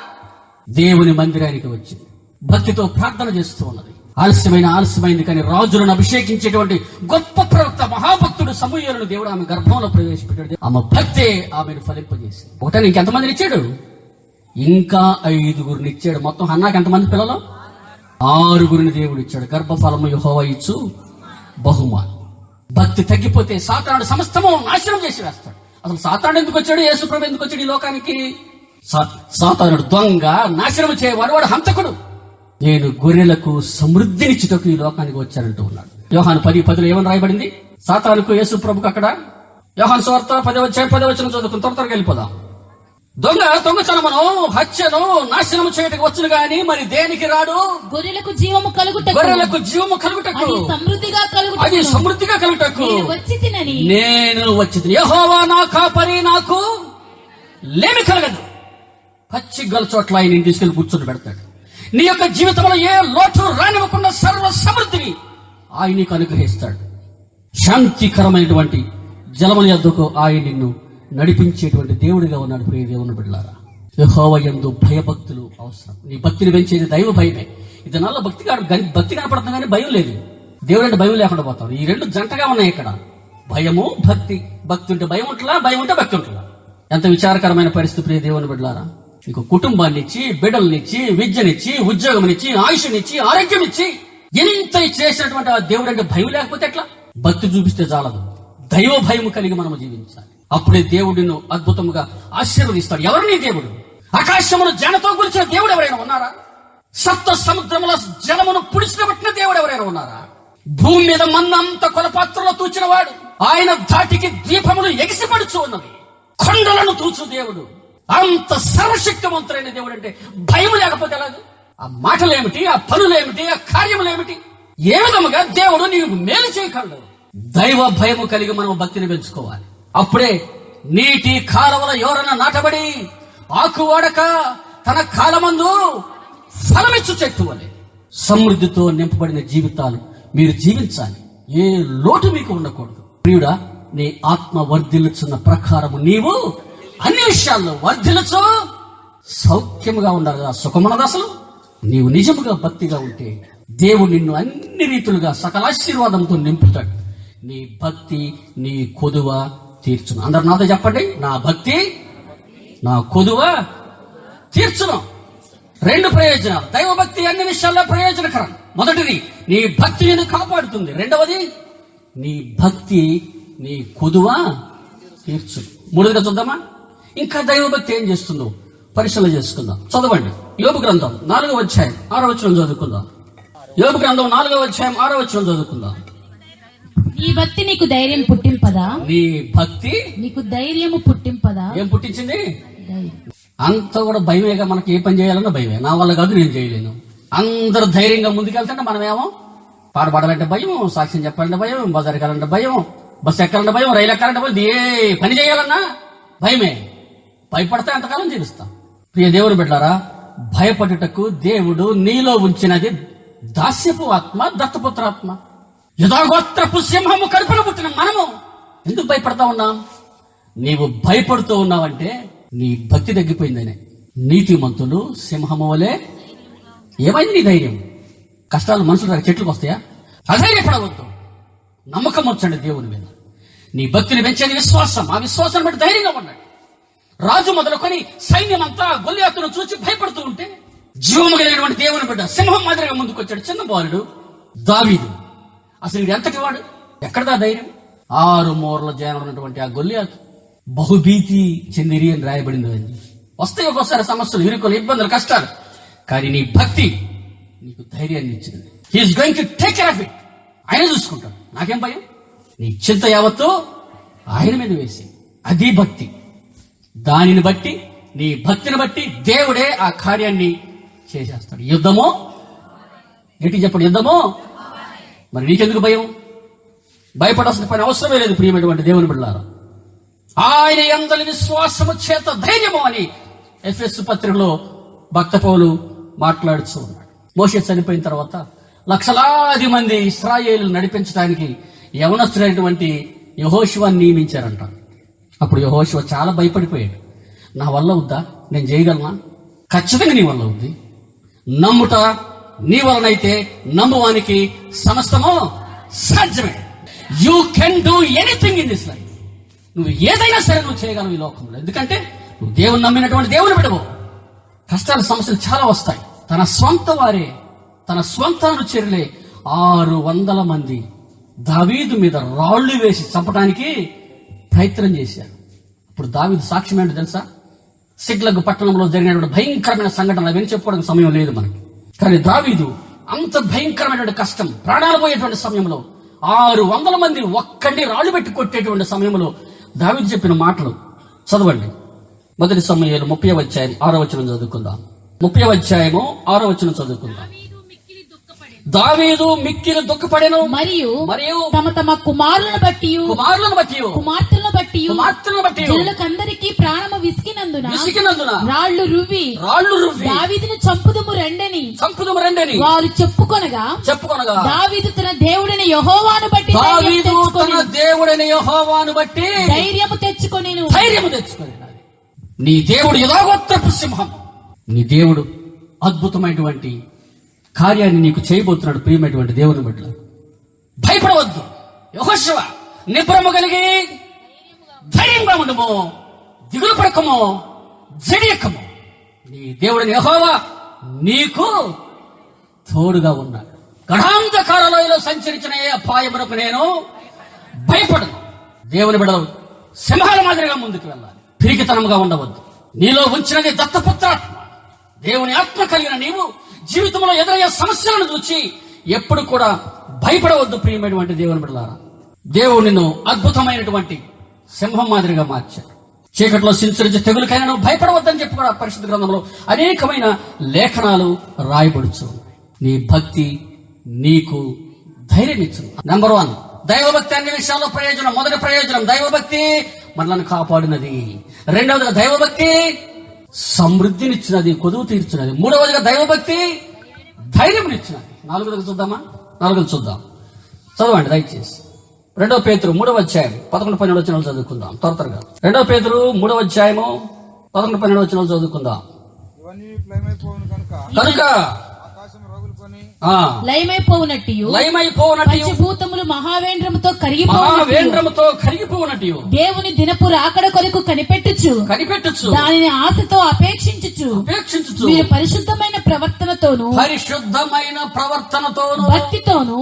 దేవుని మందిరానికి వచ్చి భక్తితో ప్రార్థన చేస్తూ ఉన్నది. ఆలస్యమైంది కానీ రాజులను అభిషేకించేటువంటి గొప్ప ప్రవక్త మహాభక్తుడు సమూయేలును దేవుడు ఆమె గర్భంలో ప్రవేశపెట్టాడు. ఆమె భక్తే ఆమెను ఫలింపజేసింది. ఒకటే ఇంకెంతమందిని ఇచ్చాడు? ఇంకా 5గురిని ఇచ్చాడు. మొత్తం హన్నాకి ఎంతమంది పిల్లలు? 6గురిని దేవుడు ఇచ్చాడు. గర్భఫలము యెహోవా ఇచ్చు బహుమానం. భక్తి తగ్గిపోతే సాతానుడు సమస్తము నాశనం చేసి వేస్తాడు. అసలు సాతానుడు ఎందుకు వచ్చాడు? యేసుప్రభు ఎందుకు వచ్చాడు ఈ లోకానికి? సాతానుడు దొంగ, నాశనం చేయవాడు, వాడు హంతకుడు. నేను గొర్రెలకు సమృద్ధినిచ్చుటకు ఈ లోకానికి వచ్చానంటూ ఉన్నాడు. యోహాను 10:10 ఏమని రాయబడింది? సాతానుకు యేసుప్రభుకు అక్కడ యోహాను సువార్త 10వ చదువుకుని త్వరగా వెళ్ళిపోదాం. దొంగతనమును హత్యను నాశనము చేయటకు వచ్చును గాని మరి దేనికి రాడు? గొర్రెలకు జీవము కలుగుటకు అది సమృద్ధిగా కలుగుటకు నేను వచ్చి యెహోవా నా కాపరి, నాకు లేమి కలగదు. పచ్చి గల చోట్ల ఆయన తీసుకెళ్లి కూర్చొని పెడతాడు. నీ యొక్క జీవితంలో ఏ లోటు రానివ్వకుండా సర్వ సమృద్ధిని ఆయన నీకు అనుగ్రహిస్తాడు. శాంతికరమైనటువంటి జలముల యొద్దకు ఆయన నిన్ను నడిపించేటువంటి దేవుడిగా ఉన్నాడు. ప్రియ దేవుని బిడ్డలారా, యెహోవా యందు భయభక్తులు అవసరం. నీ భక్తిని పెంచేది దైవ భయమే. ఇది నల్ల భక్తి కనపడుతుంది కానీ భయం లేదు. దేవుడు అంటే భయం లేకుండా పోతాం. ఈ రెండు జంటగా ఉన్నాయి ఇక్కడ, భయము భక్తి. భక్తి ఉంటే భయం ఉంటుందా, భయం ఉంటే భక్తి ఉంటుందా? ఎంత విచారకరమైన పరిస్థితి ప్రియ దేవుని బిడ్డలారా. నీకు కుటుంబాన్ని ఇచ్చి, బిడ్డలనిచ్చి, విద్యనిచ్చి, ఉద్యోగంనిచ్చి, ఆయుష్నిచ్చి, ఆరోగ్యం ఇచ్చి, ఎంత చేసినటువంటి ఆ దేవుడు అంటే భయం లేకపోతే ఎట్లా? భక్తి చూపిస్తే చాలదు, దైవ భయం కలిగి మనం జీవించాలి. అప్పుడే దేవుడిని అద్భుతంగా ఆశీర్వదిస్తాడు. ఎవరిని దేవుడు? ఆకాశమును జనతో గురించిన దేవుడు ఎవరైనా ఉన్నారా? సప్త సముద్రముల జలమును పుడిచినబట్టిన దేవుడు ఎవరైనా ఉన్నారా? భూమి మీద మన్నంత కొలపాత్రలో తూచిన వాడు, ఆయన ధాటికి ద్వీపములు ఎగిసిపడుచు ఉన్నవి. కొండలను తూచు దేవుడు, అంత సర్వశక్తివంతుడైన దేవుడు అంటే భయం లేకపోతే ఎలాగ? ఆ మాటలేమిటి, ఆ పనులేమిటి, ఆ కార్యములేమిటి? ఏ విధముగా దేవుడు నీకు మేలు చేయగలడు? దైవ భయము కలిగి మనం భక్తిని పెంచుకోవాలి. అప్పుడే నీటి కాలవల ఎవరన్నా నాటబడి ఆకు వాడక తన కాలమందు ఫలమిచ్చు చెట్టు వలె సమృద్ధితో నింపబడిన జీవితాలు మీరు జీవించాలి. ఏ లోటు మీకు ఉండకూడదు. ప్రియుడా, నీ ఆత్మ వర్ధిల్లుచున్న ప్రకారము నీవు అన్ని విషయాల్లో వర్ధిల్లుచు సౌఖ్యముగా ఉండాలి. సుఖమున్నది అసలు నీవు నిజముగా భక్తిగా ఉంటే దేవుడు నిన్ను అన్ని రీతులుగా సకల ఆశీర్వాదంతో నింపుతాడు. నీ భక్తి నీ కొదువ తీర్చును. అందరు నాతో చెప్పండి, నా భక్తి నా కొదువ తీర్చును. 2 ప్రయోజనాలు. దైవభక్తి అన్ని విషయాల్లో ప్రయోజనకరం. మొదటిది, నీ భక్తి నిన్ను కాపాడుతుంది. రెండవది, నీ భక్తి నీ కొదువ తీర్చును. మూడవదిగా చూద్దామా? ఇంకా దైవభక్తి ఏం చేస్తుందో పరిశీలన చేసుకుందాం. చదవండి. యోబు గ్రంథం 4వ అధ్యాయం 6వ వచనం చదువుకుందాం. యోబు గ్రంథం 4వ అధ్యాయం 6వ వచనం చదువుకుందాం. నీ భక్తి నీకు ధైర్యం పుట్టింపదా? నీ భక్తి నీకు ధైర్యము పుట్టింపదా? ఏం పుట్టించింది? అంత కూడా భయమేగా. మనకి ఏ పని చేయాలన్నా భయమే. నా వల్ల కాదు, నేను చేయలేను. అందరూ ధైర్యంగా ముందుకెళ్తుంటే మనమేమో పాట పాడాలంటే భయం, సాక్ష్యం చెప్పాలంటే భయం, బజార్ ఎక్కాలంటే భయం, బస్సు ఎక్కాలంటే భయం, రైలు ఎక్కాలంటే భయం. ఏ పని చేయాలన్నా భయమే. భయపడితే అంతకాలం జీవిస్తాం. ప్రియ దేవుని బిడ్డలారా, భయపడుటకు దేవుడు నీలో ఉంచినది దాస్యపు ఆత్మ, దత్తపుత్రాత్మ. యథాగోత్రపు సింహము కడుపున పుట్టిన మనము ఎందుకు భయపడతా ఉన్నాం? నీవు భయపడుతూ ఉన్నావంటే నీ భక్తి తగ్గిపోయిందనే. నీతిమంతులు సింహము వలె. ఏమైంది నీ ధైర్యం? కష్టాలు మనుషులు చెట్లకు వస్తాయా? అధైర్యపడవద్దు, నమ్మకం వచ్చండి దేవుని మీద. నీ భక్తిని పెంచేది విశ్వాసం. ఆ విశ్వాసం బట్టి ధైర్యంగా ఉండండి. రాజు మొదలుకొని సైన్యం అంతా గొల్లియాతును చూసి భయపడుతూ ఉంటే జీవము కలిగినటువంటి దేవుని బిడ్డ సింహం మాదిరిగా ముందుకు వచ్చాడు. చిన్న బాలుడు దావీదు. అసలు ఇది ఎంతటి వాడు? ఎక్కడదా ధైర్యం? 6 మూరల జనం ఉన్నటువంటి ఆ గొల్లియాతు బహుభీతి చెందిరి అని రాయబడింది. వస్తాయి ఒక్కోసారి సమస్యలు, ఇరుకులు, ఇబ్బందులు, కష్టాలు. కానీ నీ భక్తి నీకు ధైర్యాన్ని ఇచ్చింది. He's going to take care of it. ఆయన చూసుకుంటాడు. నాకేం భయం? నీ చింత యావత్తు ఆయన మీద వేసి, అది భక్తి. దానిని బట్టి, నీ భక్తిని బట్టి దేవుడే ఆ కార్యాన్ని చేసేస్తాడు. యుద్ధమో గట్టి చెప్పండి, యుద్ధమో. మరి నీకెందుకు భయం? భయపడాల్సిన పని అవసరమే లేదు ప్రియమైనటువంటి దేవుని బిడ్డలారా. ఆయన యందలి విశ్వాసము చేత ధైర్యము అని ఎఫెసు పత్రికలో భక్త పౌలు మాట్లాడుతూ ఉన్నాడు. మోషే చనిపోయిన తర్వాత లక్షలాది మంది ఇశ్రాయేలు నడిపించడానికి యవనస్తుడైనటువంటి యెహోషువను నియమించారంట. అప్పుడు యెహోషువ చాలా భయపడిపోయాడు. నా వల్ల అవుద్దా, నేను చేయగలనా? ఖచ్చితంగా నీ వల్ల అవుద్ది. నమ్ముట నీ వలనైతే నమ్మువానికి సమస్తము సాధ్యమే. You can do anything in this life. నువ్వు ఏదైనా సరే నువ్వు చేయగలవు ఈ లోకంలో. ఎందుకంటే నువ్వు దేవుని నమ్మినటువంటి దేవుని బిడ్డవు. కష్టాల సమస్యలు చాలా వస్తాయి. తన స్వంత వారే, తన స్వంత అనుచరులే 600 మంది దావీదు మీద రాళ్లు వేసి చంపడానికి ప్రయత్నం చేశారు. ఇప్పుడు దావీదు సాక్ష్యం ఏంటో తెలుసా? సిగ్లగ్ పట్టణంలో జరిగినటువంటి భయంకరమైన సంఘటన అవన్నీ చెప్పుకోవడానికి సమయం లేదు మనకి. కానీ దావీదు అంత భయంకరమైనటువంటి కష్టం, ప్రాణాలు పోయేటువంటి సమయంలో 600 మంది ఒక్కడిని రాళ్లు పెట్టి కొట్టేటువంటి సమయంలో దావీదు చెప్పిన మాటలు చదవండి. 1 సమూయేలు 30వ అధ్యాయం 6వ వచనం చదువుకుందాం. 30వ అధ్యాయము 6వ వచనం చదువుకుందాం. దావీదు మిక్కిలి దుఃఖపడెను, మరియు తమ తమ కుమారులను బట్టి కుమార్తెలను బట్టి జనులకందరికీ ప్రాణము విసికినందున రాళ్లు రువ్వి దావీదును చంపుదుము రండని వారు చెప్పుకొనగా దావీదు తన దేవుడైన యెహోవాను బట్టి ధైర్యము తెచ్చుకొనెను. నీ దేవుడు యథాగోత్రపు సింహం. నీ దేవుడు అద్భుతమైనటువంటి కార్యాన్ని నీకు చేయబోతున్నాడు. ప్రియమైనటువంటి దేవుని బిడ్డలు, భయపడవద్దు. యెహోషువ నిబ్రము కలిగి ధైర్యంగా ఉండము, దిగులు పడకము, జడియకము. నీ దేవుడిని యెహోవా నీకు తోడుగా ఉన్నాడు. గఢాంధకారలోయలో సంచరించిన ఏ అపాయమునకు నేను భయపడను. దేవుని బిడ్డలు సింహాల మాదిరిగా ముందుకు వెళ్ళాలి. పిరికితనముగా ఉండవద్దు. నీలో ఉంచినది దత్తపుత్రాత్మ. దేవుని ఆత్మ కలిగిన నీవు జీవితంలో ఎదురయ్యే సమస్యలను చూచి ఎప్పుడు కూడా భయపడవద్దు. ప్రియమైనటువంటి దేవుని బిడ్డలారా, దేవుడు నిన్ను అద్భుతమైనటువంటి సింహం మాదిరిగా మార్చాడు. చీకట్లో సంచరించే తెగులకైనా నువ్వు భయపడవద్దని చెప్పి కూడా పరిశుద్ధ గ్రంథంలో అనేకమైన లేఖనాలు రాయబడుచు. నీ భక్తి నీకు ధైర్యం ఇచ్చింది. నెంబర్ 1 దైవభక్తి అన్ని విషయాల్లో ప్రయోజనం. మొదటి ప్రయోజనం దైవభక్తి మనల్ని కాపాడినది. రెండవదిగా దైవభక్తి సమృద్ధినిచ్చినది, కొదువు తీర్చినది. మూడవదిగా దైవభక్తి ధైర్యం ఇచ్చినది. నాలుగోది చూద్దాం. చదవండి దయచేసి. 2 పేతురు 3వ అధ్యాయం 11-12 వచనాలు చదువుకుందాం త్వరగా. 2 పేతురు 3వ అధ్యాయము 11-12 వచనాలు చదువుకుందాం. కనుక లయమైపోవునట్టు పంచభూతములు మహావేంద్రముతో కరిగిపోవునట్టు దేవుని దినపు రాకడ కొరకు కనిపెట్టుచు దానిని ఆశతో అపేక్షించుచు మీరు పరిశుద్ధమైన ప్రవర్తనతోను భక్తితోను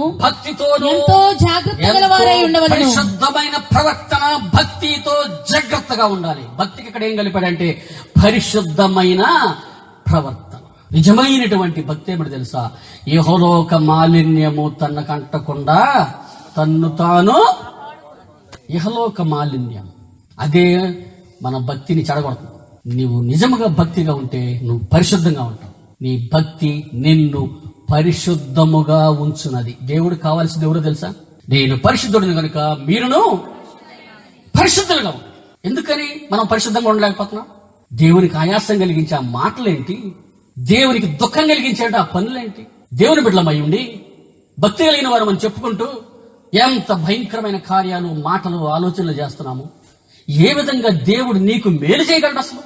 ఎంతో జాగ్రత్త గలవారై ఉండవలెను. పరిశుద్ధమైన ప్రవర్తన, భక్తితో జాగ్రత్తగా ఉండాలి. భక్తికి ఇక్కడ ఏం కలిపాడంటే పరిశుద్ధమైన ప్రవర్తన. నిజమైనటువంటి భక్తి ఏమిటి తెలుసా? ఇహలోక మాలిన్యము తనకంటకుండా తన్ను తాను. ఇహలోక మాలిన్యం అదే మన భక్తిని చెడగొడుతుంది. నీవు నిజముగా భక్తిగా ఉంటే నువ్వు పరిశుద్ధంగా ఉంటావు. నీ భక్తి నిన్ను పరిశుద్ధముగా ఉంచున్నది. దేవుడు కావాల్సింది ఎవరో తెలుసా? నేను పరిశుద్ధుడిని కనుక మీరును పరిశుద్ధులుగా ఉంటారు. ఎందుకని మనం పరిశుద్ధంగా ఉండలేకపోతున్నాం? దేవునికి ఆయాసం కలిగించే ఆ మాటలేంటి? దేవునికి దుఃఖం కలిగించే ఆ పనులేంటి? దేవుని బిడ్డలమై ఉండి భక్తి కలిగిన వారు మనం చెప్పుకుంటూ ఎంత భయంకరమైన కార్యాలు, మాటలు, ఆలోచనలు చేస్తున్నాము. ఏ విధంగా దేవుడు నీకు మేలు చేయగలడు? అసలు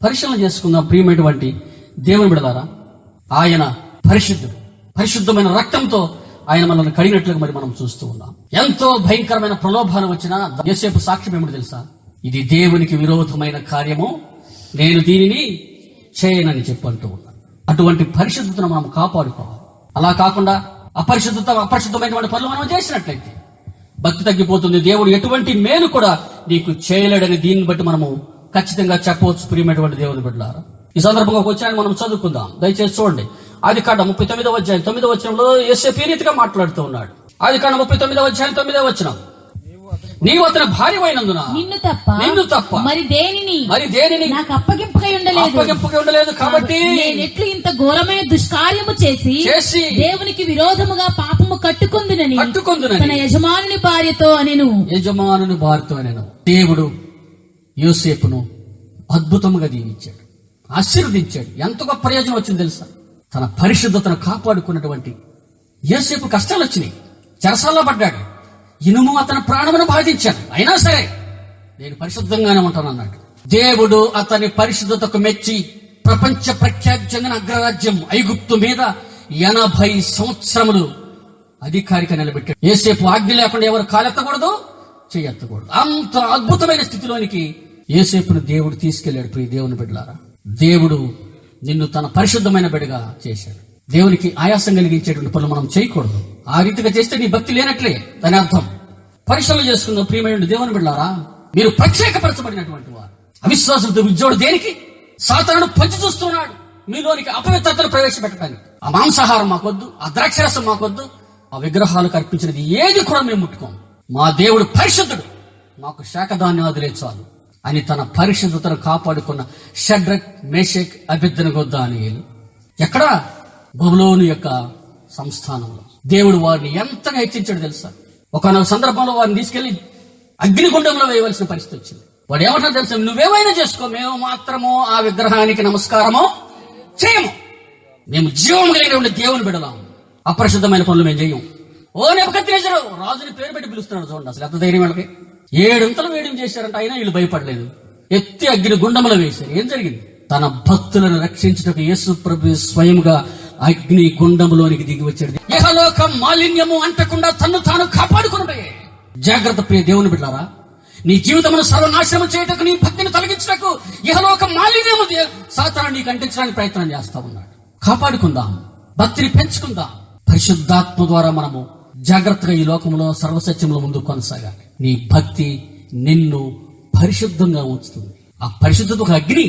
పరిశీలన చేసుకుందాం. ప్రియమైనటువంటి దేవుని బిడ్డలారా, ఆయన పరిశుద్ధుడు. పరిశుద్ధమైన రక్తంతో ఆయన మనల్ని కడిగినట్లుగా మరి మనం చూస్తూ ఉన్నాం. ఎంతో భయంకరమైన ప్రలోభాలు వచ్చినా యోసేపు సాక్ష్యం ఏమిటి తెలుసా? ఇది దేవునికి విరోధమైన కార్యము, నేను దీనిని చేయనని చెప్పంటూ ఉన్నాను. అటువంటి పరిశుద్ధతను మనం కాపాడుకోవాలి. అలా కాకుండా అపరిశుద్ధమైనటువంటి పనులు మనం చేసినట్లయితే భక్తి తగ్గిపోతుంది. దేవుడు ఎటువంటి మేలు కూడా నీకు చేయలేడని దీన్ని బట్టి మనము ఖచ్చితంగా చెప్పవచ్చు. ప్రియమైనటువంటి దేవుని బిడ్డలారా, ఈ సందర్భంగా ఒక వచనాన్ని మనం చదువుకుందాం. దయచేసి చూడండి. ఆదికాండం 39వ అధ్యాయం 9వ వచనంలో యోసేపు ఈ రీతిగా మాట్లాడుతూ ఉన్నాడు. ఆదికాండం 39వ అధ్యాయం 9వ వచనం, నీవు అతని భార్యమైనందున నిన్ను తప్ప మరి దేనిని నాకు అప్పగింపుగా ఉండలేదు. కాబట్టి నేనెట్లు ఇంత ఘోరమైన దుష్కార్యము చేసి దేవునికి విరోధముగా పాపము కట్టుకొందునని తన యజమానుని భార్యతో అనెను. దేవుడు యోసేపును అద్భుతముగా దీవించాడు, ఆశీర్వదించాడు. ఎంత గొప్ప ప్రయోజనం వచ్చింది తెలుసా? తన పరిశుద్ధతను కాపాడుకున్నటువంటి యోసేపు కష్టాలు వచ్చినాయి, చెరసాల్లో పడ్డాడు, ఇనుము అతని ప్రాణమును బాధించాను, అయినా సరే నేను పరిశుద్ధంగానే ఉంటాను అన్నాడు. దేవుడు అతని పరిశుద్ధతకు మెచ్చి ప్రపంచ ప్రఖ్యాతి చెందిన అగ్రరాజ్యం ఐగుప్తు మీద 80 సంవత్సరములు అధికారిగా నిలబెట్టాడు. యోసేపు ఆజ్ఞ లేకుండా ఎవరు కాలెత్తకూడదు, చేయెత్తకూడదు. అంత అద్భుతమైన స్థితిలోనికి యోసేపును దేవుడు తీసుకెళ్లాడు. ప్రియ దేవుని బిడ్డలారా, దేవుడు నిన్ను తన పరిశుద్ధమైన బిడ్డగా చేశాడు. దేవునికి ఆయాసం కలిగించేటువంటి పనులు మనం చేయకూడదు. ఆ రీతిగా చేస్తే నీ భక్తి లేనట్లే దాని అర్థం. పరిశీలన చేసుకున్న ప్రియమైన దేవుని బిడ్డలారా, మీరు ప్రత్యేకపరచబడినటువంటి వారు. అవిశ్వాసంతో ఉద్యోగుడు దేనికి? సాతానుడు పంచి చూస్తున్నాడు మీలోనికి అపవిత్రతను ప్రవేశపెట్టడానికి. ఆ మాంసాహారం మాకొద్దు, ఆ ద్రాక్షరసం మాకొద్దు, ఆ విగ్రహాలకు అర్పించినది ఏది కూడా మేము ముట్టుకోం. మా దేవుడు పరిశుద్ధుడు, మాకు శాఖధాన్యాదులే చాలు అని తన పరిశుద్ధతను కాపాడుకున్న షడ్రక్, మేషక్, అబేద్నెగో, దానియేలు ఎక్కడ? బబులోను యొక్క సంస్థానంలో. దేవుడు వారిని ఎంతగా హెచ్చించాడు తెలుసా? ఒకనొక సందర్భంలో వారిని తీసుకెళ్లి అగ్నిగుండంలో వేయవలసిన పరిస్థితి వచ్చింది. వాడు ఏమంటారు తెలుసా? నువ్వేమైనా చేసుకో, మేము మాత్రము ఆ విగ్రహానికి నమస్కారము చేయము, మేము జీవము కలిగిన దేవుని బిడలాము, అపరిశుద్ధమైన పనులు మేము చేయము. ఓ నెబుకద్నెజరు, రాజుని పేరు పెట్టి పిలుస్తున్నాడు. చూడండి అసలు ఎంత ధైర్యం వాళ్ళకి. 7 వేడిం చేశారంట, అయినా వీళ్ళు భయపడలేదు. ఎత్తి అగ్ని గుండంలో వేశారు. ఏం జరిగింది? తన భక్తులను రక్షించుటకు యేసు ప్రభు స్వయంగా అగ్ని గుండములోనికి దిగి వచ్చాడు. ఇహలోక మాలిన్యము అంటకుండా తన్ను తాను కాపాడుకున్నాడే. జాగ్రత్త ప్రియ దేవుని బిడ్డారా, నీ జీవితమును సర్వనాశనం చేయటకు, నీ భక్తిని తొలగించటకు ఇహలోక మాలిన్యము సాతాను నీకు అంటించడానికి ప్రయత్నం చేస్తా ఉన్నాడు. కాపాడుకుందాం, భక్తిని పెంచుకుందాం. పరిశుద్ధాత్మ ద్వారా మనము జాగ్రత్తగా ఈ లోకంలో సర్వసత్యముల ముందు కొనసాగాలి. నీ భక్తి నిన్ను పరిశుద్ధంగా ఉంచుతుంది. ఆ పరిశుద్ధత ఒక అగ్ని.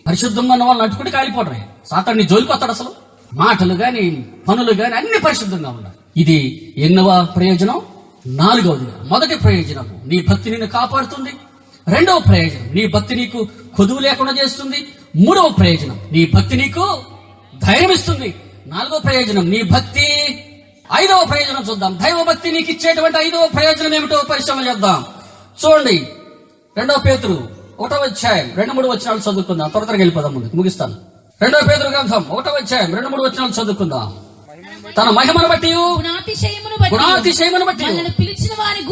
పరిశుద్ధంగా ఉన్న వాళ్ళని అట్టుకుంటే కాలిపోవడమే. సాతాను నీ జోలికి వస్తాడు. అసలు మాటలు గాని పనులు గాని అన్ని పరిశుద్ధంగా ఉండాలి. ఇది ఎన్నవ ప్రయోజనం? 4వది. మొదటి ప్రయోజనము, నీ భక్తి నిన్ను కాపాడుతుంది. 2వ ప్రయోజనం, నీ భక్తి నీకు కొదువు లేకుండా చేస్తుంది. 3వ ప్రయోజనం, నీ భక్తి నీకు ధైర్యం ఇస్తుంది. 4వ ప్రయోజనం, నీ భక్తి. 5వ ప్రయోజనం చూద్దాం. దైవ భక్తి నీకు ఇచ్చేటువంటి 5వ ప్రయోజనం ఏమిటో పరిశ్రమ చేద్దాం. చూడండి, 2 పేతురు 1వ అధ్యాయం 2-3 వచనాలు చదువుకుందాం. త్వరగా వెళ్ళిపోదాం, ముందుకు ముగిస్తాను. 2 పేతురు గ్రంథం 1వ అధ్యాయం 2-3 వచనాలు చదువుకుందాం. తన మహిమను బట్టి, గుణాతిశయమును బట్టి మనలను పిలిచిన వాని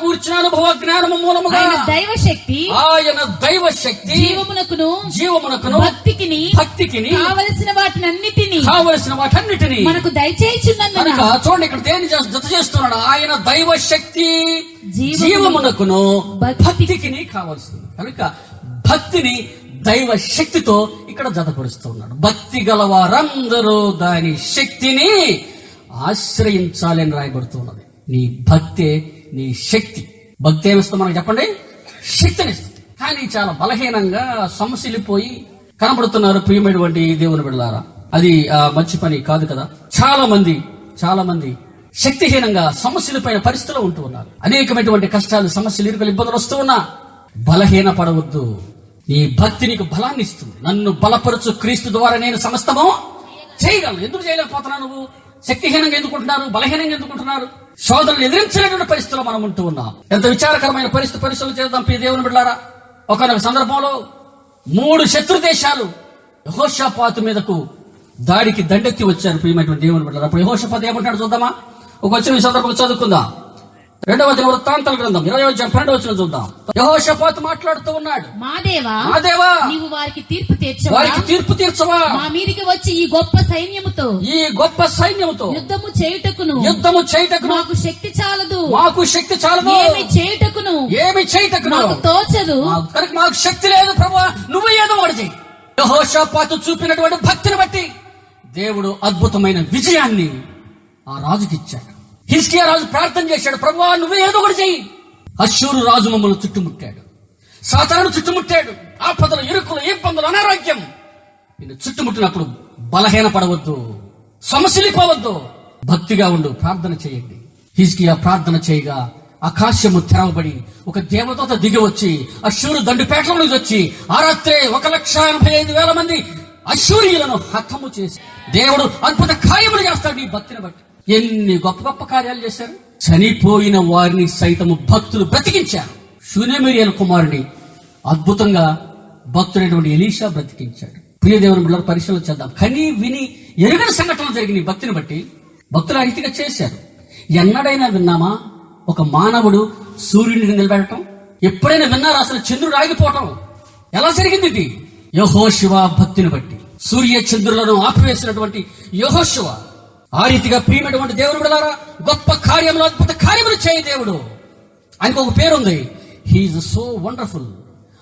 గూర్చిన అనుభవ జ్ఞానము మూలముగా ఆయన దైవ శక్తి జీవమునకును భక్తికిని కావలసిన వాటన్నిటిని మనకు దయచేయుచున్నందున. చూడండి, ఇక్కడ దేని జత చేస్తున్నాడు? ఆయన దైవ శక్తి జీవమునకును భక్తికిని కావలసింది. కనుక భక్తిని దైవ శక్తితో ఇక్కడ జతపరుస్తూ ఉన్నాడు. భక్తి గలవారందరూ దాని శక్తిని ఆశ్రయించాలని రాయబడుతున్నది. నీ భక్తే నీ శక్తి. భక్తి ఏమిస్తుంది మనకు చెప్పండి? శక్తినిస్తుంది. కానీ చాలా బలహీనంగా సమసిలిపోయి కనబడుతున్నారు ప్రియమైనటువంటి దేవుని బిడ్డలారా. అది మంచి పని కాదు కదా. చాలా మంది శక్తిహీనంగా సమస్యలపైన పరిస్థితుల్లో ఉంటూ ఉన్నారు. అనేకమైనటువంటి కష్టాలు, సమస్యలు, ఇరుకలు, ఇబ్బందులు వస్తూ ఉన్నా బలహీన పడవద్దు. నీ భక్తి నీకు బలాన్ని ఇస్తుంది. నన్ను బలపరచు, క్రీస్తు ద్వారా నేను సమస్తము చేయగలను. ఎందుకు చేయలేకపోతున్నావు? నువ్వు శక్తిహీనంగా ఎందుకుంటున్నారు? బలహీనంగా ఎందుకుంటున్నారు? శోధనలు ఎదిరించలేటువంటి పరిస్థితుల్లో మనం ఉంటూ ఉన్నాం. ఎంత విచారకరమైన పరిస్థితులు చేద్దాం ప్రియ దేవుని బిడ్డలారా. ఒకనొక సందర్భంలో 3 శత్రు దేశాలు యెహోషాపాతు మీదకు దాడికి దండెత్తి వచ్చారు ప్రియమైనటువంటి దేవుని బిడ్డలారా. అప్పుడు యెహోషాపాతు ఏమంటాడు చూద్దామా? ఒక వచ్చిన ఈ సందర్భంలో చదువుకుందాం. 2వ దినవృత్తాంతాల గ్రంథం 20వ అధ్యాయం 12వ వచనం చూద్దాం. యెహోషాపాతు మాట్లాడుతూ ఉన్నాడు. మా దేవా, నీవు వారికి తీర్పు తీర్చవా? మా మీదికి వచ్చి ఈ గొప్ప సైన్యముతో యుద్ధము చేయుటకును మాకు శక్తి చాలదు. ఏమి చేయుటకును మాకు తోచదు. కనుక మాకు శక్తి లేదు ప్రభువా, నువ్వు ఏదో ఒకటి చెయ్యి. యెహోషాపాతు చూపినటువంటి భక్తిని బట్టి దేవుడు అద్భుతమైన విజయాన్ని ఆ రాజుకి ఇచ్చాడు. హిజ్కియా రాజు ప్రార్థన చేశాడు, ప్రభువా నువ్వే ఏదో ఒకటి చెయ్యి. అష్షూరు రాజు మమ్మల్ని చుట్టుముట్టాడు, సాతాను చుట్టుముట్టాడు. ఆపదలు, ఇరుకులు, ఇబ్బందులు, అనారోగ్యం నిన్ను చుట్టుముట్టినప్పుడు బలహీన పడవద్దు, సమస్యలిపోవద్దు, భక్తిగా ఉండు, ప్రార్థన చేయండి. హిజ్కియా ప్రార్థన చేయగా ఆకాశము తెరవబడి ఒక దేవదూత దిగి వచ్చి అష్షూరు దండుపేటల నుంచి వచ్చి ఆ రాత్రే 1,85,000 మంది అష్షూరీయులను హతము చేసి దేవుడు అద్భుత కార్యములు చేస్తాడు నీ భక్తిని బట్టి. ఎన్ని గొప్ప గొప్ప కార్యాలు చేశారు. చనిపోయిన వారిని సైతము భక్తులు బ్రతికించారు. షూనేమిరియల కుమారుని అద్భుతంగా భక్తుడైనటువంటి ఎలీషా బ్రతికించాడు. ప్రియ దేవుని బిడ్డలారా, పరిశీలన చేద్దాం. కని విని ఎరుగని సంఘటనలు జరిగిన భక్తిని బట్టి భక్తులు ఆ రీతిగా చేశారు. ఎన్నడైనా విన్నామా ఒక మానవుడు సూర్యుడిని నిలబెట్టడం? ఎప్పుడైనా విన్నారా అసలు చంద్రుడు ఆగిపోవటం? ఎలా జరిగింది ఇది? యెహోషువ భక్తిని బట్టి సూర్య చంద్రులను ఆపివేసినటువంటి యెహోషువ ఆ రీతిగా ప్రియమైనటువంటి దేవుడు బిడ్డలారా, గొప్ప కార్యములు, అద్భుత కార్యములు చేయ దేవుడు. ఆయనకు ఒక పేరుంది, హీఈస్ సో వండర్ఫుల్.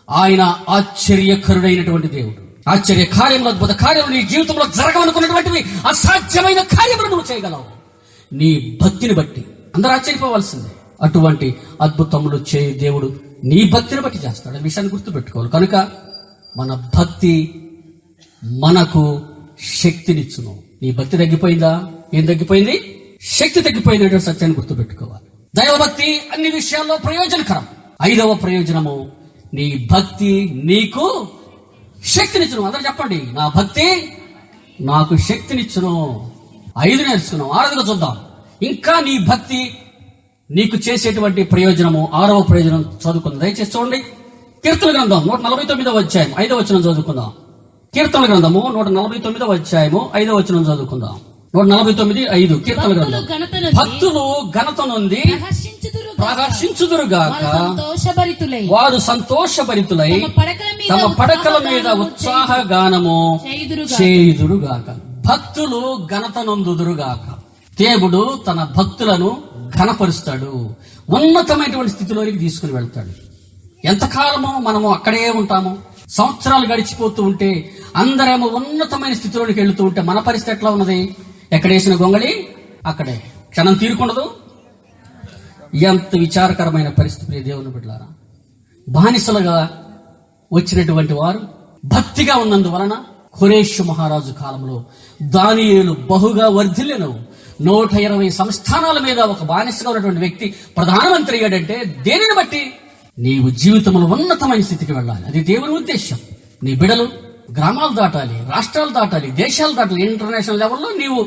ఆయన ఆశ్చర్యకరుడైనటువంటి దేవుడు. ఆశ్చర్య కార్యములు, అద్భుత కార్యములు నీ జీవితంలో జరగవనుకున్నటువంటివి అసాధ్యమైన కార్యములు నువ్వు చేయగలవు నీ భక్తిని బట్టి. అందరూ ఆశ్చర్యపోవాల్సిందే. అటువంటి అద్భుతములు చేయ దేవుడు నీ భక్తిని బట్టి చేస్తాడు. ఆ విషయాన్ని గుర్తుపెట్టుకోవాలి. కనుక మన భక్తి మనకు శక్తినిచ్చును. నీ భక్తి తగ్గిపోయిందా? ఏం తగ్గిపోయింది? శక్తి తగ్గిపోయింది. సత్యాన్ని గుర్తుపెట్టుకోవాలి. దైవభక్తి అన్ని విషయాల్లో ప్రయోజనకరం. 5వ ప్రయోజనము, నీ భక్తి నీకు శక్తినిచ్చును. అందరూ చెప్పండి, నా భక్తి నాకు శక్తినిచ్చును. 5 నేర్చుకున్నాం. 6గా చూద్దాం. ఇంకా నీ భక్తి నీకు చేసేటువంటి ప్రయోజనము. 6వ ప్రయోజనం చదువుకుందాం. దయచేసి చూడండి. కీర్తన గ్రంథం 149వ అధ్యాయం 5వ వచనం చదువుకుందాం. కీర్తన గ్రంథము 149వ అధ్యాయము 5వ వచనం చదువుకుందాం. 149:5 కీర్తన గ్రంథం. భక్తులు ఘనత నుండి ప్రహర్షించుదురుగాక, వారు సంతోషభరితులై తమ పడకల మీద ఉత్సాహ గానము చేయుదురుగాక. భక్తులు ఘనత నొందుదురుగాక. దేవుడు తన భక్తులను ఘనపరుస్తాడు, ఉన్నతమైనటువంటి స్థితిలోనికి తీసుకుని వెళ్తాడు. ఎంతకాలమో మనము అక్కడే ఉంటాము. సంవత్సరాలు గడిచిపోతూ ఉంటే అందరేమో ఉన్నతమైన స్థితిలోనికి వెళుతూ ఉంటే మన పరిస్థితి ఎట్లా ఉన్నది? ఎక్కడేసిన గొంగళి అక్కడే, క్షణం తీరుకుండదు. ఎంత విచారకరమైన పరిస్థితి ప్రియ దేవుని బిడ్డలారా. బానిసలుగా వచ్చినటువంటి వారు భక్తిగా ఉన్నందువలన ఖురేషు మహారాజు కాలంలో దానియేలు బహుగా వర్ధిల్లెను. 120 సంస్థానాల మీద ఒక బానిసగా ఉన్నటువంటి వ్యక్తి ప్రధానమంత్రి అయ్యాడంటే దేనిని బట్టి? నీవు జీవితంలో ఉన్నతమైన స్థితికి వెళ్ళాలి. అది దేవుని ఉద్దేశం. నీ బిడలు గ్రామాలు దాటాలి, రాష్ట్రాలు దాటాలి, దేశాలు దాటాలి. ఇంటర్నేషనల్ లెవెల్లో నీవు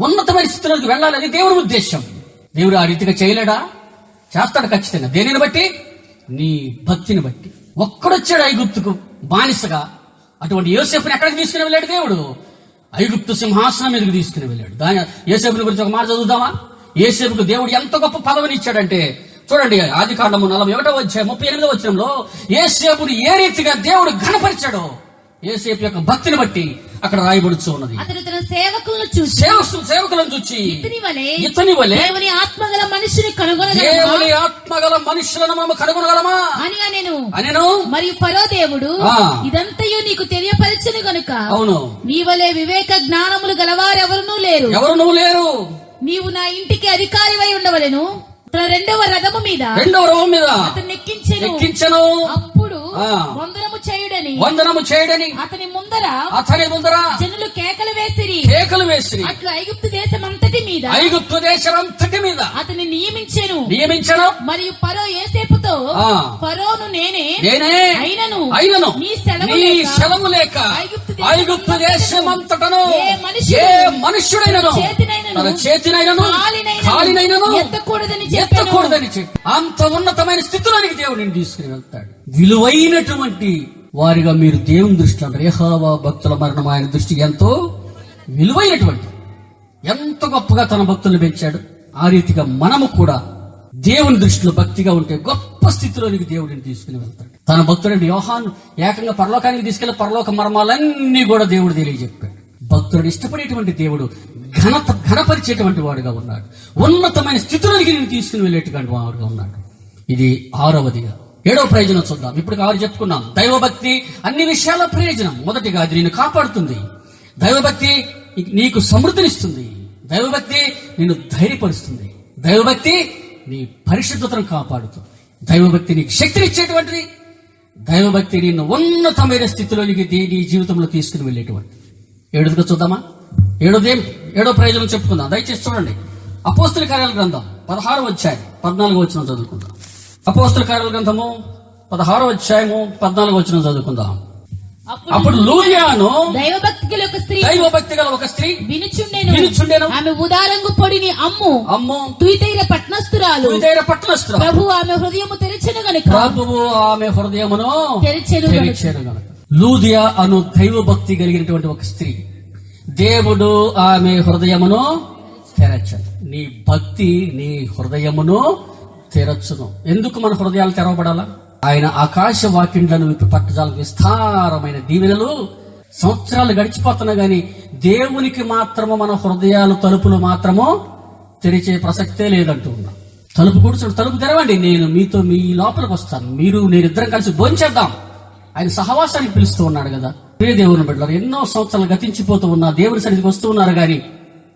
ఉన్నతమైన స్థితిలోకి వెళ్ళాలి. అది దేవుని ఉద్దేశం. దేవుడు ఆ రీతిగా చేయలేడా? చేస్తాడు ఖచ్చితంగా. దేనిని బట్టి? నీ భక్తిని బట్టి. ఒక్కడొచ్చాడు ఐగుప్తుకు బానిసగా. అటువంటి యోసేపుని ఎక్కడికి తీసుకుని వెళ్ళాడు దేవుడు? ఐగుప్తు సింహాసనం మీదకి తీసుకుని వెళ్ళాడు. దాని యోసేపుని గురించి ఒక మాట చదువుదామా? యోసేపుకు దేవుడు ఎంత గొప్ప పదవిని ఇచ్చాడంటే చూడండి, ఆదికాండము 41వ అధ్యాయం 38వ వచనంలో యోసేపుని ఏ రీతిగా దేవుడు ఘనపరిచాడో యోసేపు యొక్క భక్తిని బట్టి అక్కడ రాయబడుచు ఉన్నది. అతడు తన సేవకులను చూసి ఇతని వలె దేవుని ఆత్మగల మనుషుని మనుషులను మనం కనుగొనగలమా అని అనెను. మరియు ఫరో దేవుడు ఇదంతయు నీకు తెలియపరచును గనుక అవును, నీ వలె వివేక జ్ఞానములు గలవారెవరునూ లేరు. నీవు నా ఇంటికి అధికారివై ఉండవలెను. తన రెండవ రథము మీద అతన్ని ఎక్కించెను. అప్పుడు వందనము చేయుడని అతని ముందర జనులు కేకలు వేసిరి. అట్లా ఐగుప్తు దేశమంతటి మీద అతన్ని నియమించెను. మరియు ఫరో యోసేపుతో, ఫరోను నేనే అయినను నీ సెలవు లేక ఐగుప్తు దేశమంతటను ఏ మనుష్యుడైనను తన చేతినైనను కాలినైనను ఎత్తకూడదని చెప్పి అంత ఉన్నతమైన స్థితిలోనికి దేవుడిని తీసుకుని వెళ్తాడు. విలువైనటువంటి వారిగా మీరు దేవుని దృష్టి అంటారు. యెహోవా భక్తుల మరణం ఆయన దృష్టికి ఎంతో విలువైనటువంటి, ఎంత గొప్పగా తన భక్తులను పెంచాడు. ఆ రీతిగా మనము కూడా దేవుని దృష్టిలో భక్తిగా ఉంటే గొప్ప స్థితిలోనికి దేవుడిని తీసుకుని వెళ్తాడు. తన భక్తుడు యోహాను ఏకంగా పరలోకానికి తీసుకెళ్లి పరలోక మర్మాలన్నీ కూడా దేవుడు తెలియజెప్పాడు. భక్తుడు ఇష్టపడేటువంటి దేవుడు ఘనపరిచేటువంటి వాడుగా ఉన్నాడు. ఉన్నతమైన స్థితిలోనికి నేను తీసుకుని వెళ్ళేటువంటి వాడుగా ఉన్నాడు. ఇది 6వదిగా. 7వ ప్రయోజనం చూద్దాం. ఇప్పుడు 6 చెప్పుకున్నాం. దైవభక్తి అన్ని విషయాల ప్రయోజనం. మొదటిగా అది నిన్ను కాపాడుతుంది. దైవభక్తి నీకు సమృద్ధినిస్తుంది. దైవభక్తి నిన్ను ధైర్యపరుస్తుంది. దైవభక్తి నీ పరిశుద్ధతను కాపాడుతుంది. దైవభక్తి నీకు శక్తినిచ్చేటువంటిది. దైవభక్తి నిన్ను ఉన్నతమైన స్థితిలోనికి నీ జీవితంలో తీసుకుని వెళ్ళేటువంటి. 7గా చూద్దామా? 7వ ప్రయోజనం చెప్పుకుందాం. దయచేసి చూడండి. అపోస్తుల కార్యాల గ్రంథం 16వ అధ్యాయం 14వ వచనం చదువుకుందాం. అపోస్తుల కార్యాల గ్రంథము 16వ అధ్యాయము 14వ వచనం చదువుకుందాం. అప్పుడు లూదియాను దైవభక్తి గల ఒక స్త్రీ వినుచుండెను. ఆమె ఉదారంగు పొడిని అమ్ము తుయితైర పట్టణస్థురాలు. ప్రభువు ఆమె హృదయము తెరిచెను గనుక లూదియా అను దైవభక్తి కలిగినటువంటి ఒక స్త్రీ దేవుడు ఆమె హృదయమును తెరచను. నీ భక్తి నీ హృదయమును తెరచును. ఎందుకు మన హృదయాలు తెరవబడాలా? ఆయన ఆకాశ వాకిండ్లను విప్పి పట్టజాల విస్తారమైన దీవెనలు. సంవత్సరాలు గడిచిపోతున్నా గాని దేవునికి మాత్రము మన హృదయాలు తలుపులు మాత్రము తెరిచే ప్రసక్తే లేదంటూ ఉన్నా. తలుపు కూర్చొని తలుపు తెరవండి, నేను మీతో మీ లోపలికి వస్తాను, మీరు నేనిద్దరం కలిసి భోంచేద్దాం. ఆయన సహవాసానికి పిలుస్తూ ఉన్నాడు కదా. ప్రియ దేవుని బిడ్డలు, ఎన్నో సంవత్సరాలు గతించిపోతూ ఉన్నా దేవుని సన్నిధికి వస్తూ ఉన్నారు కానీ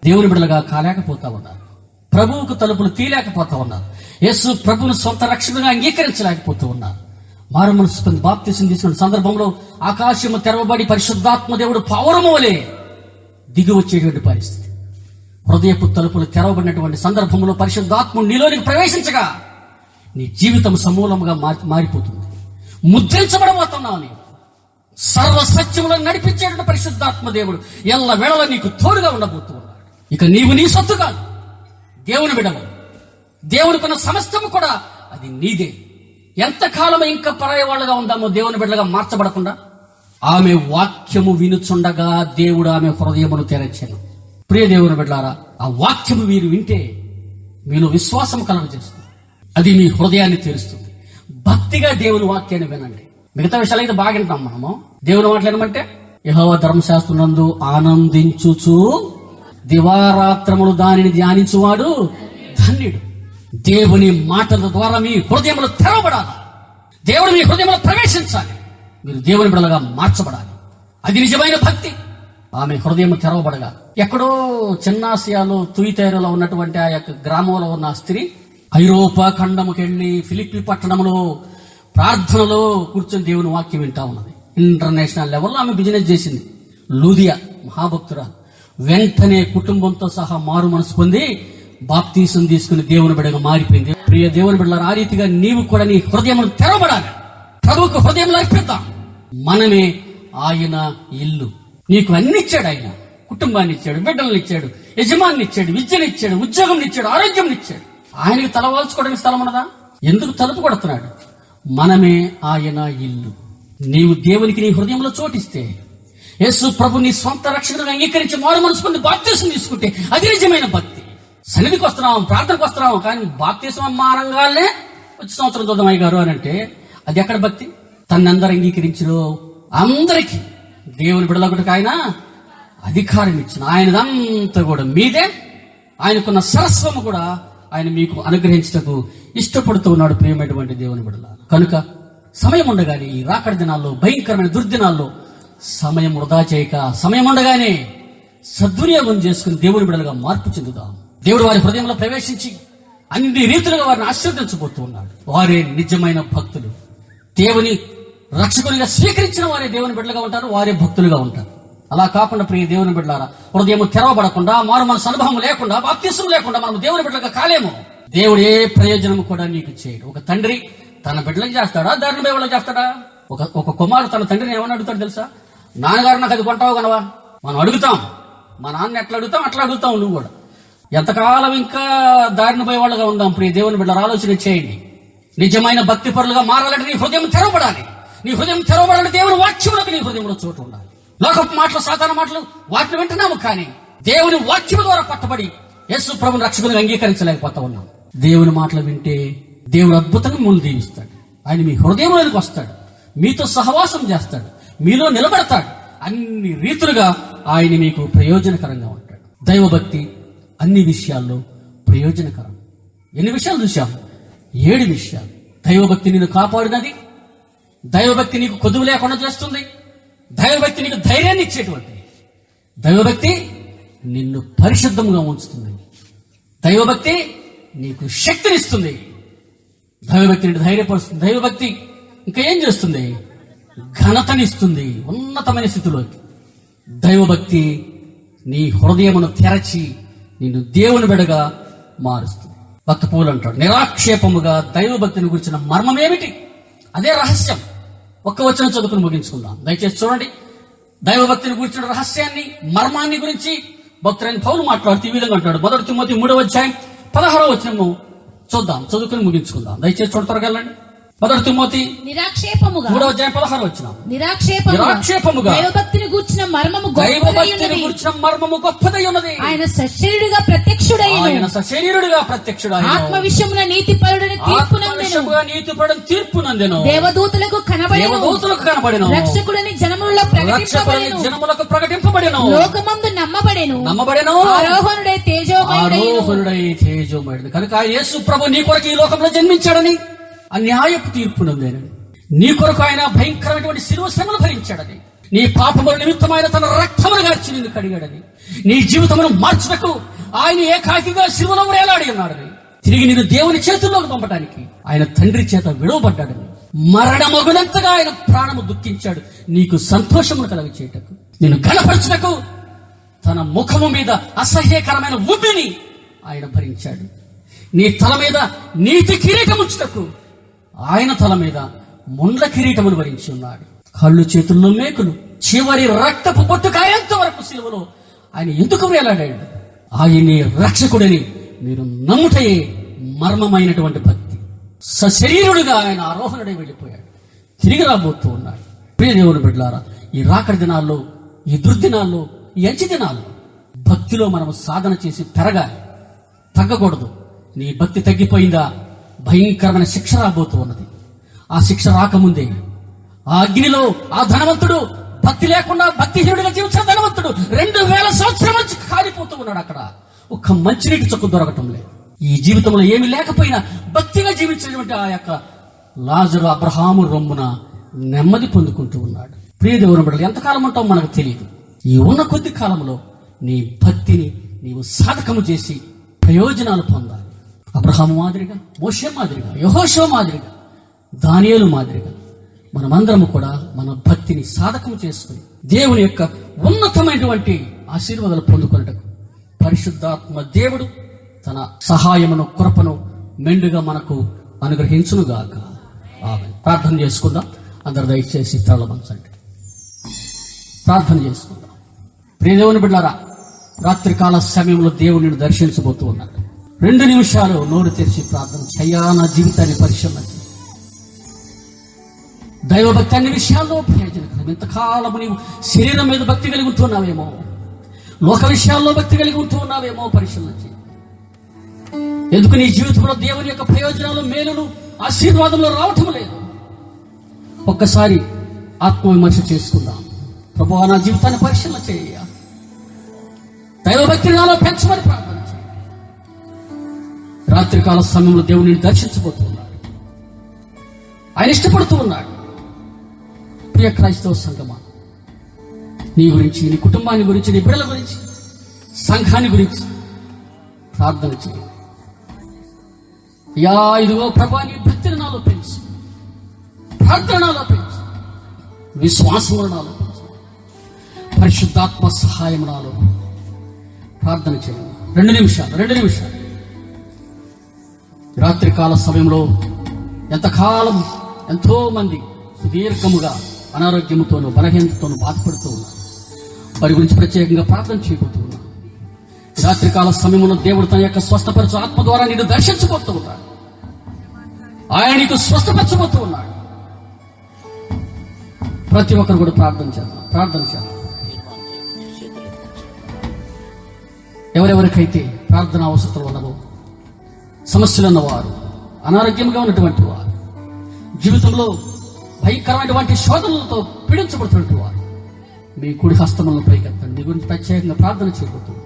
దేవుని బిడ్డలుగా కాలేకపోతా ఉన్నారు. ప్రభువుకు తలుపులు తీయలేకపోతా ఉన్నారు. యేసు ప్రభువును సొంత రక్షణగా అంగీకరించలేకపోతూ ఉన్నారు. మారు మనసు పొంది బాప్తిసం తీసుకున్న సందర్భంలో ఆకాశము తెరవబడి పరిశుద్ధాత్మ దేవుడు పావురము వలె దిగి వచ్చేటువంటి పరిస్థితి. హృదయపు తలుపులు తెరవబడినటువంటి సందర్భంలో పరిశుద్ధాత్మ నీలోనికి ప్రవేశించగా నీ జీవితం సమూలంగా మారిపోతుంది. ముద్రించబడబోతున్నావు. నీవు సర్వసత్యములను నడిపించేటువంటి పరిశుద్ధాత్మ దేవుడు ఎల్ల వేళలా నీకు తోడుగా ఉండబోతూ ఉన్నాడు. ఇక నీవు నీ సొత్తు కాదు, దేవుని బిడ్డవు. దేవునికున్న సమస్తము కూడా అది నీదే. ఎంతకాలం ఇంకా పరాయి వాళ్ళగా ఉందామో దేవుని బిడ్డలుగా మార్చబడకుండా ఆమె వాక్యము వినుచుండగా దేవుడు ఆమె హృదయమును తెరచెను. ప్రియ దేవుని బిడ్డలారా, ఆ వాక్యము మీరు వింటే మీలో విశ్వాసం కలుగజేస్తుంది. అది మీ హృదయాన్ని తెరుస్తుంది. భక్తిగా దేవుని వాక్యాన్ని వినండి. మిగతా విషయాలు అయితే బాగా వింటాం మనము. దేవుని మాట్లాడమంటే యెహోవా ధర్మశాస్త్రమునందు ఆనందించుచు దివారాత్రములు దానిని ధ్యానించువాడు ధన్యుడు. దేవుని మాటల ద్వారా మీ హృదయములు తెరవబడాలి. దేవుడు మీ హృదయంలో ప్రవేశించాలి. మీరు దేవుని బిడ్డలుగా మార్చబడాలి. అది నిజమైన భక్తి. ఆమె హృదయం తెరవబడగా ఎక్కడో చిన్నాసియాలో తుయితేరులో ఉన్నటువంటి ఆ యొక్క గ్రామంలో ఉన్న స్త్రీ ఐరోపా ఖండముకెళ్లి ఫిలిప్పి పట్టణంలో ప్రార్థనలో కూర్చొని దేవుని వాక్యం వింటా ఉన్నది. ఇంటర్నేషనల్ లెవెల్లో ఆమె బిజినెస్ చేసింది. లూదియా మహాభక్తురాలు వెంటనే కుటుంబంతో సహా మారు మనసు పొంది బాప్తీసం తీసుకుని దేవుని బిడ్డగా మారిపోయింది. ప్రియ దేవుని బిడ్డలారా, ఆ రీతిగా నీవు కూడా నీ హృదయమును తెరవబడాలి. ప్రభువుకు హృదయంలో అర్పిద్దాం. మనమే ఆయన ఇల్లు. నీకు అన్ని ఇచ్చాడు. ఆయన కుటుంబాన్ని ఇచ్చాడు, బిడ్డలను ఇచ్చాడు, యజమాని ఇచ్చాడు, విద్యనిచ్చాడు, ఉద్యోగం ఇచ్చాడు, ఆరోగ్యం ఇచ్చాడు. ఆయనకి తలవాల్చుకోవడానికి స్థలం ఉన్నదా? ఎందుకు తలుపు కొడుతున్నాడు? మనమే ఆయన ఇల్లు. నీవు దేవునికి నీ హృదయంలో చోటిస్తే, యేసు ప్రభు నీ స్వంత రక్షణగా అంగీకరించి మారు మనసు పొంది బాప్తీసం తీసుకుంటే అది నిజమైన భక్తి. సన్నిధికి వస్తున్నాం, ప్రార్థనకు వస్తున్నాం, కానీ బాప్తీసం అమ్మానంగానే వచ్చి సంవత్సరం చూద్దాం అయ్యగారు అని అంటే అది ఎక్కడ భక్తి? తన్నందరూ అంగీకరించిన అందరికీ దేవుని బిడ్డలకు ఆయన అధికారం ఇచ్చిన ఆయనదంతా కూడా మీదే. ఆయనకున్న సరస్వము కూడా ఆయన మీకు అనుగ్రహించటకు ఇష్టపడుతూ ఉన్నాడు. ప్రియమైనటువంటి దేవుని బిడ్డల, కనుక సమయం ఉండగానే, ఈ రాకడ దినాల్లో, భయంకరమైన దుర్దినాల్లో సమయం వృధా చేయక సమయం ఉండగానే సద్వినియోగం చేసుకుని దేవుని బిడ్డలుగా మార్పు చెందుదాం. దేవుడు వారి హృదయంలో ప్రవేశించి అన్ని రీతులుగా వారిని ఆశీర్వదించబోతూ ఉన్నాడు. వారే నిజమైన భక్తులు. దేవుని రక్షకునిగా స్వీకరించిన వారే దేవుని బిడ్డలుగా ఉంటారు, వారే భక్తులుగా ఉంటారు. అలా కాకుండా ప్రియ దేవుని బిడ్డలారా, హృదయం తెరవబడకుండా, మారు మనసు అనుభవం లేకుండా, బాప్తీసం లేకుండా మనం దేవుని బిడ్డలుగా కాలేము. దేవుడు ఏ ప్రయోజనం కూడా నీకు చేయడు. ఒక తండ్రి తన బిడ్డలకు చేస్తాడా? దారిని పోయే వాళ్ళకి చేస్తాడా? ఒక కుమారుడు తన తండ్రిని ఏమని అడుగుతాడు తెలుసా? నాన్నగారు నాకు అది కొంటావు కనవా? మనం అడుగుతాం. మా నాన్న ఎట్లా అడుగుతాం అట్లా అడుగుతాం. నువ్వు కూడా ఎంతకాలం ఇంకా దారిని పోయే వాళ్ళగా ఉందాం? ప్రియ దేవుని బిడ్డలు, ఆలోచన చేయండి. నిజమైన భక్తి పరులుగా మారాలంటే నీ హృదయం తెరవబడాలి. నీ హృదయం తెరవబడాలంటే దేవుని వాక్యములకు నీ హృదయంలో చోటు ఉండాలి. లోకపు మాటలు, సాధారణ మాటలు వాటిని వింటున్నాము, కానీ దేవుని వాక్యం ద్వారా పట్టబడి యేసు ప్రభుని రక్షకునిగా అంగీకరించలేకపోతా ఉన్నాం. దేవుని మాటలు వింటే దేవుడు అద్భుతంగా మూలు దీవిస్తాడు. ఆయన మీ హృదయంలోనికి వస్తాడు, మీతో సహవాసం చేస్తాడు, మీలో నిలబడతాడు. అన్ని రీతులుగా ఆయన మీకు ప్రయోజనకరంగా ఉంటాడు. దైవభక్తి అన్ని విషయాల్లో ప్రయోజనకరం. ఎన్ని విషయాలు చూశాం? 7 విషయాలు. దైవభక్తి నిన్ను కాపాడినది. దైవభక్తి నీకు కొదువు లేకుండా చేస్తుంది. దైవభక్తి నీకు ధైర్యాన్ని ఇచ్చేటువంటిది. దైవభక్తి నిన్ను పరిశుద్ధంగా ఉంచుతుంది. దైవభక్తి నీకు శక్తినిస్తుంది. దైవభక్తి నిన్ను ధైర్యపరుస్తుంది. దైవభక్తి ఇంకా ఏం చేస్తుంది? ఘనతనిస్తుంది ఉన్నతమైన స్థితిలోకి. దైవభక్తి నీ హృదయమును తెరచి నిన్ను దేవుని బిడ్డగా మారుస్తుంది. భక్త పౌలు అంటాడు, నిరాక్షేపముగా దైవభక్తిని గురించిన మర్మం ఏమిటి? అదే రహస్యం. ఒక్క వచనం చదువుకుని ముగించుకుందాం. దయచేసి చూడండి. దైవభక్తిని గురించిన రహస్యాన్ని, మర్మాన్ని గురించి భక్తులైన పౌలు మాట్లాడుతూ ఈ విధంగా అంటాడు. 1 తిమోతి 3వ అధ్యాయం 16వ వచనము చూద్దాం, చదువుకుని ముగించుకుందాం. దయచేసి చూడతారు. మొదటి తిమోతి నిరాక్షేపముగా 3వ అధ్యాయం 16వ వచనం. నిరాక్షేపముగా దైవభక్తిని గూర్చిన మర్మము గొప్పదై ఉన్నది. ఆయన సశరీరుడిగా ప్రత్యక్షుడైన ఆత్మ విషయమున నీతిపరుడని తీర్పునందెను. దేవదూతలకు కనబడెను. రక్షకుడని జనములలో ప్రకటింపబడెను. లోకమందు నమ్మబడెను. ఆరోహణుడై తేజోమయుడైన కనుక యేసు ప్రభు నీ కొరకు ఈ లోకంలో జన్మించాడని, అన్యాయపు తీర్పునందేనని, నీ కొరకు ఆయన భయంకరమైనటువంటి శిలువ శ్రమలు భరించాడని, నీ పాపముల నిమిత్తమైన తన రక్తమును గార్చి నిన్ను కడిగాడని, నీ జీవితమును మార్చుటకు ఆయన ఏకాకిగా శిలువలో వేలాడి ఉన్నాడని, తిరిగి నిన్ను దేవుని చేతుల్లోకి పంపడానికి ఆయన తండ్రి చేత విడవబడ్డాడని, మరణమగునంతగా ఆయన ప్రాణము దుఃఖించాడు నీకు సంతోషమును కలగ చేయటకు, నిన్ను గణపరచుటకు తన ముఖము మీద అసహ్యకరమైన ఉబ్బిని ఆయన భరించాడు. నీ తల మీద నీతి కిరీటముచ్చుటకు ఆయన తల మీద ముండ్ల కిరీటమును భరించి ఉన్నాడు. కళ్ళు చేతుల్లో మేకులు, చివరి రక్తపు బొట్టు కాయంత వరకు సిలువలో ఆయన ఎందుకు వేలాడాడు? ఆయనే రక్షకుడని మీరు నమ్ముటయే మర్మమైనటువంటి భక్తి. సశరీరుడుగా ఆయన ఆరోహణుడై వెళ్ళిపోయాడు, తిరిగి రాబోతూ ఉన్నాడు. ప్రియ దేవుని బిడ్డలారా, ఈ రాకడి దినాల్లో, ఈ దుర్దినాల్లో, ఈ అంచె దినాల్లో భక్తిలో మనం సాధన చేసి పెరగాలి, తగ్గకూడదు. నీ భక్తి తగ్గిపోయిందా, భయంకరమైన శిక్ష రాబోతూ ఉన్నది. ఆ శిక్ష రాకముందే ఆ అగ్నిలో ఆ ధనవంతుడు, భక్తి లేకుండా భక్తిహీనుడిగా జీవించిన ధనవంతుడు 2000 సంవత్సరాల నుంచి కాలిపోతూ ఉన్నాడు. అక్కడ ఒక్క మంచినీటి చొక్కు దొరకటం లేదు. ఈ జీవితంలో ఏమి లేకపోయినా భక్తిగా జీవించినటువంటి ఆ యొక్క లాజరు అబ్రహాము రొమ్మున నెమ్మది పొందుకుంటూ ఉన్నాడు. ప్రియ దేవుని బిడ్డలు, ఎంతకాలం ఉంటాం మనకు తెలియదు. ఈ ఉన్న కొద్ది కాలంలో నీ భక్తిని నీవు సాధకము చేసి ప్రయోజనాలు పొందాలి. అబ్రహాము మాదిరిగా, మోషే మాదిరిగా, యెహోషువ మాదిరిగా, దానియేలు మాదిరిగా మనమందరము కూడా మన భక్తిని సాధకము చేసుకుని దేవుని యొక్క ఉన్నతమైనటువంటి ఆశీర్వాదాలు పొందుకున్నటకు పరిశుద్ధాత్మ దేవుడు తన సహాయమును, కృపను మెండుగా మనకు అనుగ్రహించునుగాక. ఆమేన్. ప్రార్థన చేసుకుందాం. అందరు దయచేసి తల వంచండి, ప్రార్థన చేసుకుందాం. ప్రియ దేవుని బిడ్డలారా, రాత్రికాల సమయంలో దేవుడిని దర్శించబోతూ ఉన్నాడు. 2 నిమిషాలు నోరు తెరిచి ప్రార్థన చెయ్యా. నా జీవితాన్ని పరిశీలన చేయి. దైవభక్తి అన్ని విషయాల్లో ప్రయోజనకరం. ఇంతకాలము నీవు శరీరం మీద భక్తి కలిగి ఉంటున్నావేమో, లోక విషయాల్లో భక్తి కలిగి ఉంటూ ఉన్నావేమో పరిశీలన చేయి. ఎందుకు నీ జీవితంలో దేవుని యొక్క ప్రయోజనాలు, మేలులు, ఆశీర్వాదంలో రావటం లేదు? ఒక్కసారి ఆత్మవిమర్శ చేసుకుందాం. ప్రభువా, నా జీవితాన్ని పరిశీలన చేయ, దైవభక్తిని నాలో పెంచమని ప్రార్థన చేయి. రాత్రికాల సమయంలో దేవుని దర్శించబోతూ ఉన్నాడు. ఆయన ఇష్టపడుతూ ఉన్నాడు. ప్రియ క్రైస్తవ సంఘమా, నీ గురించి, నీ కుటుంబాన్ని గురించి, నీ బిడ్డల గురించి, సంఘాన్ని గురించి ప్రార్థన చేయి. యా ఇదిగో ప్రభా, నీ భక్తిని నాలో పెంచు, ప్రార్థన నాలో పెంచు, విశ్వాసములు నాలో పెంచు, పరిశుద్ధాత్మ సహాయం నాలో. ప్రార్థన చేయండి. 2 నిమిషాలు. రాత్రికాల సమయంలో ఎంతో మంది సుదీర్ఘముగా అనారోగ్యముతోనూ బలహీనతతోనూ బాధపడుతూ ఉన్నారు. వారి గురించి ప్రత్యేకంగా ప్రార్థన చేయబోతూ ఉన్నాను. రాత్రికాల సమయంలో దేవుడు తన యొక్క స్వస్థపరచు ఆత్మ ద్వారా నిన్ను దర్శించబోతూ ఉన్నాడు. ఆయన నీకు స్వస్థపరచబోతూ ఉన్నాడు. ప్రతి ఒక్కరు కూడా ప్రార్థన చేద్దాం. ఎవరెవరికైతే ప్రార్థన అవసరాలు ఉన్నవో, సమస్యలు ఉన్నవారు, అనారోగ్యంగా ఉన్నటువంటి వారు, జీవితంలో భయంకరమైనటువంటి శోధనలతో పీడించబడుతున్నటువంటి వారు, మీ కుడి హస్తములను పైకెత్తండి. మీ గురించి ప్రత్యేకంగా ప్రార్థన చేయబోతుంది.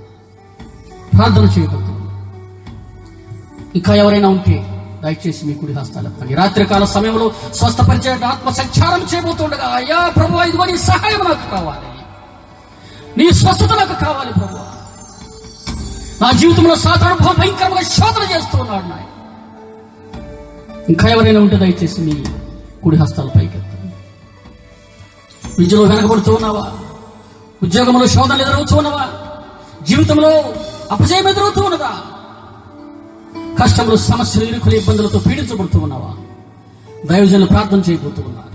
ఇంకా ఎవరైనా ఉంటే దయచేసి మీ కుడి హస్తాలు ఎత్తండి. రాత్రికాల సమయంలో స్వస్థపరిచే ఆత్మ సంచారం చేయబోతుండగా, అయ్యా ప్రభువా, ఇదిగో నీ సహాయం నాకు కావాలి, నీ స్వస్థత నాకు కావాలి ప్రభువా. నా జీవితంలో సాధారణ భయంకరంగా శోధన చేస్తూ ఉన్నాడు నాయన. ఇంకా ఎవరైనా ఉంటే దయచేసి మీ కుడి హస్తాల పైకెత్తండి. విద్యలో వెనకబడుతూ ఉన్నావా? ఉద్యోగంలో శోధనలు ఎదురవుతూ ఉన్నవా? జీవితంలో అపజయం ఎదురవుతూ ఉన్నదా? కష్టములు, సమస్యలు, ఇరుకులు, ఇబ్బందులతో పీడించబడుతూ ఉన్నావా? దైవజనులు ప్రార్థన చేయబోతూ ఉన్నారు.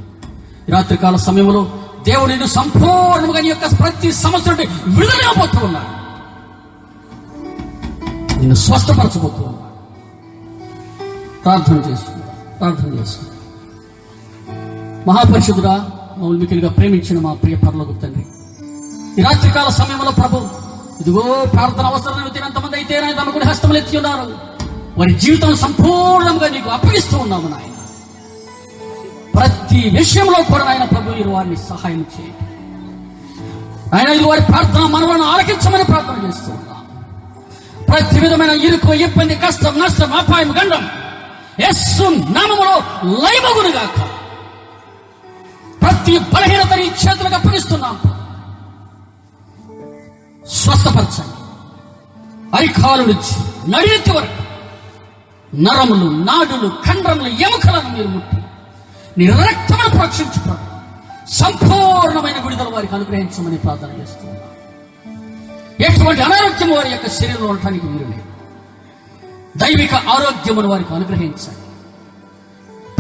రాత్రికాల సమయంలో దేవుడు నిన్ను సంపూర్ణంగా నీ యొక్క ప్రతి సమస్య నుండి విడుదలైపోతూ ఉన్నాడు. నిన్ను స్వస్థపరచబోతూ ఉన్నాడు. ప్రార్థన చేస్తుంది. మహాపరిశుద్ధుడా, మమ్మల్ని మిక్కిలిగా ప్రేమించిన మా ప్రియ పరలోకపు తండ్రి, ఈ రాత్రికాల సమయంలో ప్రభు, ఇదిగో ప్రార్థన అవసరం ఎంతమంది అయితే తమ కూడా హస్తములు ఎత్తి ఉన్నారు, వారి జీవితం సంపూర్ణంగా నీకు అప్పగిస్తూ ఉన్నాము నాయన. ప్రతి విషయంలో కూడా నాయన ప్రభు మీరు వారిని సహాయం చేయండి ఆయన. ఇది వారి ప్రార్థన మనలను ఆలకించమని ప్రార్థన చేస్తూ ఉన్నాం. ప్రతి విధమైన ఇరుకు, ఇబ్బంది, కష్టం, నష్టం, అపాయం, గండం యేసు నామములో లయమగునుగాక. ప్రతి బలహీనతని చేతులకు అప్పగిస్తున్నాం. స్వస్థపరచండి. అరికాలు నుంచి నడినెత్తి వరకు నరములు, నాడులు, కండరములు, ఎముకలను మీరు ముట్టి నీ రక్తమును ప్రోక్షించుకోండి. సంపూర్ణమైన విడుదల వారికి అనుగ్రహించమని ప్రార్థన చేస్తున్నాం. ఎటువంటి అనారోగ్యం వారి యొక్క శరీరంలో ఉండటానికి వీలు లేదు. దైవిక ఆరోగ్యమును వారికి అనుగ్రహించండి.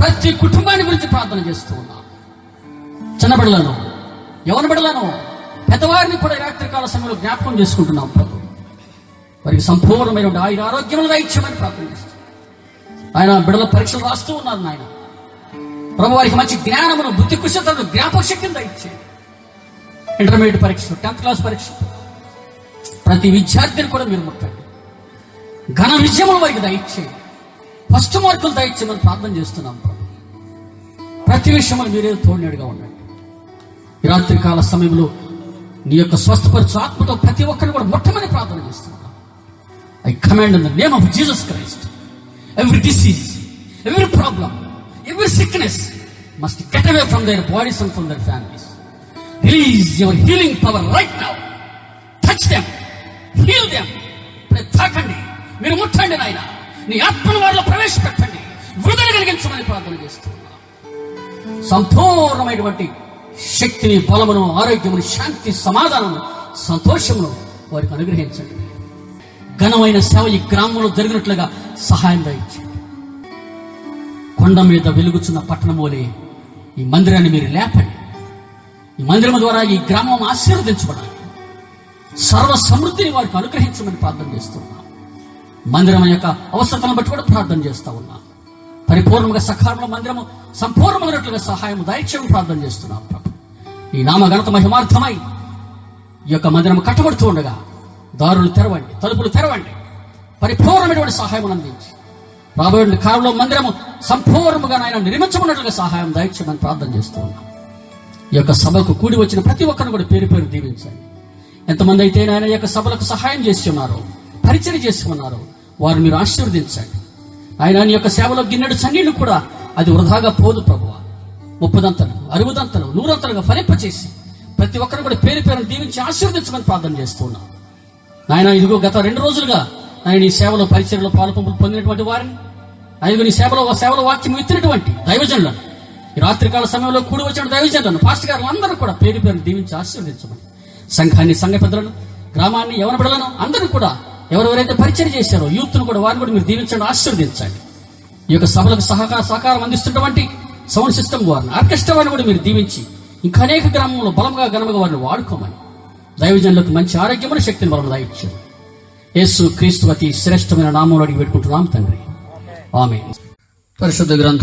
ప్రతి కుటుంబాన్ని గురించి ప్రార్థన చేస్తూ ఉన్నాం. చిన్న బిడ్డలను, యవన బిడ్డలను, పెద్దవారిని కూడా రాత్రికాల సమయంలో జ్ఞాపకం చేసుకుంటున్నాం ప్రభు. వారికి సంపూర్ణమైన ఆయన ఆరోగ్యములు దయచేయమని ప్రార్థన చేస్తాం. ఆయన బిడ్డల పరీక్షలు రాస్తూ ఉన్నారు నాయన ప్రభు. వారికి మంచి జ్ఞానమును, బుద్ధి కుశలతను, జ్ఞాపక శక్తిని దయచేయండి. ఇంటర్మీడియట్ పరీక్షలు, 10th క్లాస్ పరీక్ష, ప్రతి విద్యార్థిని కూడా మీరు ముట్టండి. ఘన విజయములు వారికి దయచేయండి. ఫస్ట్ మార్కులు దయచేయమని ప్రార్థన చేస్తున్నాం ప్రభు. ప్రతి విషయంలో మీరే తోడునేడుగా ఉండండి. ఈ రాత్రికాల సమయంలో నీ యొక్క స్వస్థపరచు ఆత్మతో ప్రతి ఒక్కరిని కూడా ముట్టమని ప్రార్థన చేస్తున్నాం. I command in the name of Jesus Christ, every disease, every problem, every sickness must get away from their bodies and from their families. Release your healing power right now. Touch them, heal them. తాకండి, మీరు ముట్టండి నాయన. నీ ఆత్మను వారిలో ప్రవేశపెట్టండి. విడుదల కలిగించమని ప్రార్థన చేస్తున్నాం. సంపూర్ణమైనటువంటి శక్తిని, బలమును, ఆరోగ్యమును, శాంతి, సమాధానము, సంతోషమును వారికి అనుగ్రహించండి. ఘనమైన సేవ ఈ గ్రామంలో జరిగినట్లుగా సహాయం దయచేయండి. కొండ మీద వెలుగుచున్న పట్టణం వలె ఈ మందిరాన్ని మీరు లేపండి. ఈ మందిరం ద్వారా ఈ గ్రామం ఆశీర్వదించబడాలి. సర్వ సమృద్ధిని వారికి అనుగ్రహించమని ప్రార్థన చేస్తున్నాం. మందిరం యొక్క అవసరతలను బట్టి కూడా ప్రార్థన చేస్తూ ఉన్నాం. పరిపూర్ణంగా సకాలంలో మందిరము సంపూర్ణమైనట్లుగా సహాయం దయచేయమని ప్రార్థన చేస్తున్నాం ప్రభు. ఈ నామ ఘనత మహిమార్థమై ఈ యొక్క మందిరం కట్టబడుతూ ఉండగా దారులు తెరవండి, తలుపులు తెరవండి. పరిపూర్ణమైనటువంటి సహాయం అందించి రాబోయే కాలంలో మందిరము సంపూర్ణంగా ఆయన నిర్మించబడినట్లుగా సహాయం దయచేయమని ప్రార్థన చేస్తూ ఉన్నాం. ఈ యొక్క సభకు కూడి వచ్చిన ప్రతి ఒక్కరిని కూడా పేరు పేరు దీవించండి. ఎంతమంది అయితే ఆయన యొక్క సభలకు సహాయం చేసి ఉన్నారో, పరిచయం చేసి ఉన్నారో వారు మీరు ఆశీర్వదించండి. ఆయన యొక్క సేవలో గిన్నెడు సన్నీళ్లు కూడా అది వృధాగా పోదు ప్రభువా. 30దంతలు, 60దంతలు, 100దంతలుగా ఫలింపచేసి ప్రతి ఒక్కరు కూడా పేరు పేరును దీవించి ఆశీర్వదించమని ప్రార్థన చేస్తున్నాం. ఆయన ఇదిగో గత 2 రోజులుగా ఆయన ఈ సేవలో పరిచర్యలో పాలుపంపులు పొందినటువంటి వారిని, ఆయన నీ సేవలో వాక్యం ఇచ్చినటువంటి దైవజనులను, ఈ రాత్రికాల సమయంలో కూడి వచ్చిన దైవజనులను, పాస్టర్ గారు అందరూ కూడా పేరు పేరును దీవించి ఆశీర్వదించమని, సంఘాన్ని, సంఘ పెద్దలను, గ్రామాన్ని, యవన బిడ్డలను అందరూ కూడా ఎవరెవరైతే పరిచయం చేశారో యూత్ను కూడా వారిని కూడా మీరు దీవించండి, ఆశీర్వదించండి. ఈ యొక్క సభలకు సహకారం అందిస్తున్నటువంటి సౌండ్ సిస్టమ్ వారిని, ఆర్కెస్ట్రా వారిని కూడా మీరు దీవించి ఇంకా అనేక గ్రామంలో బలంగా ఘనంగా వారిని వాడుకోమని, దైవజనులకు మంచి ఆరోగ్యమైన శక్తిని బలం దయచేయండి. యేసు క్రీస్తు అతి శ్రేష్టమైన నామంలో అడిగి పెట్టుకుంటున్నాం తండ్రి, ఆమేన్. పరిశుద్ధ గ్రంథం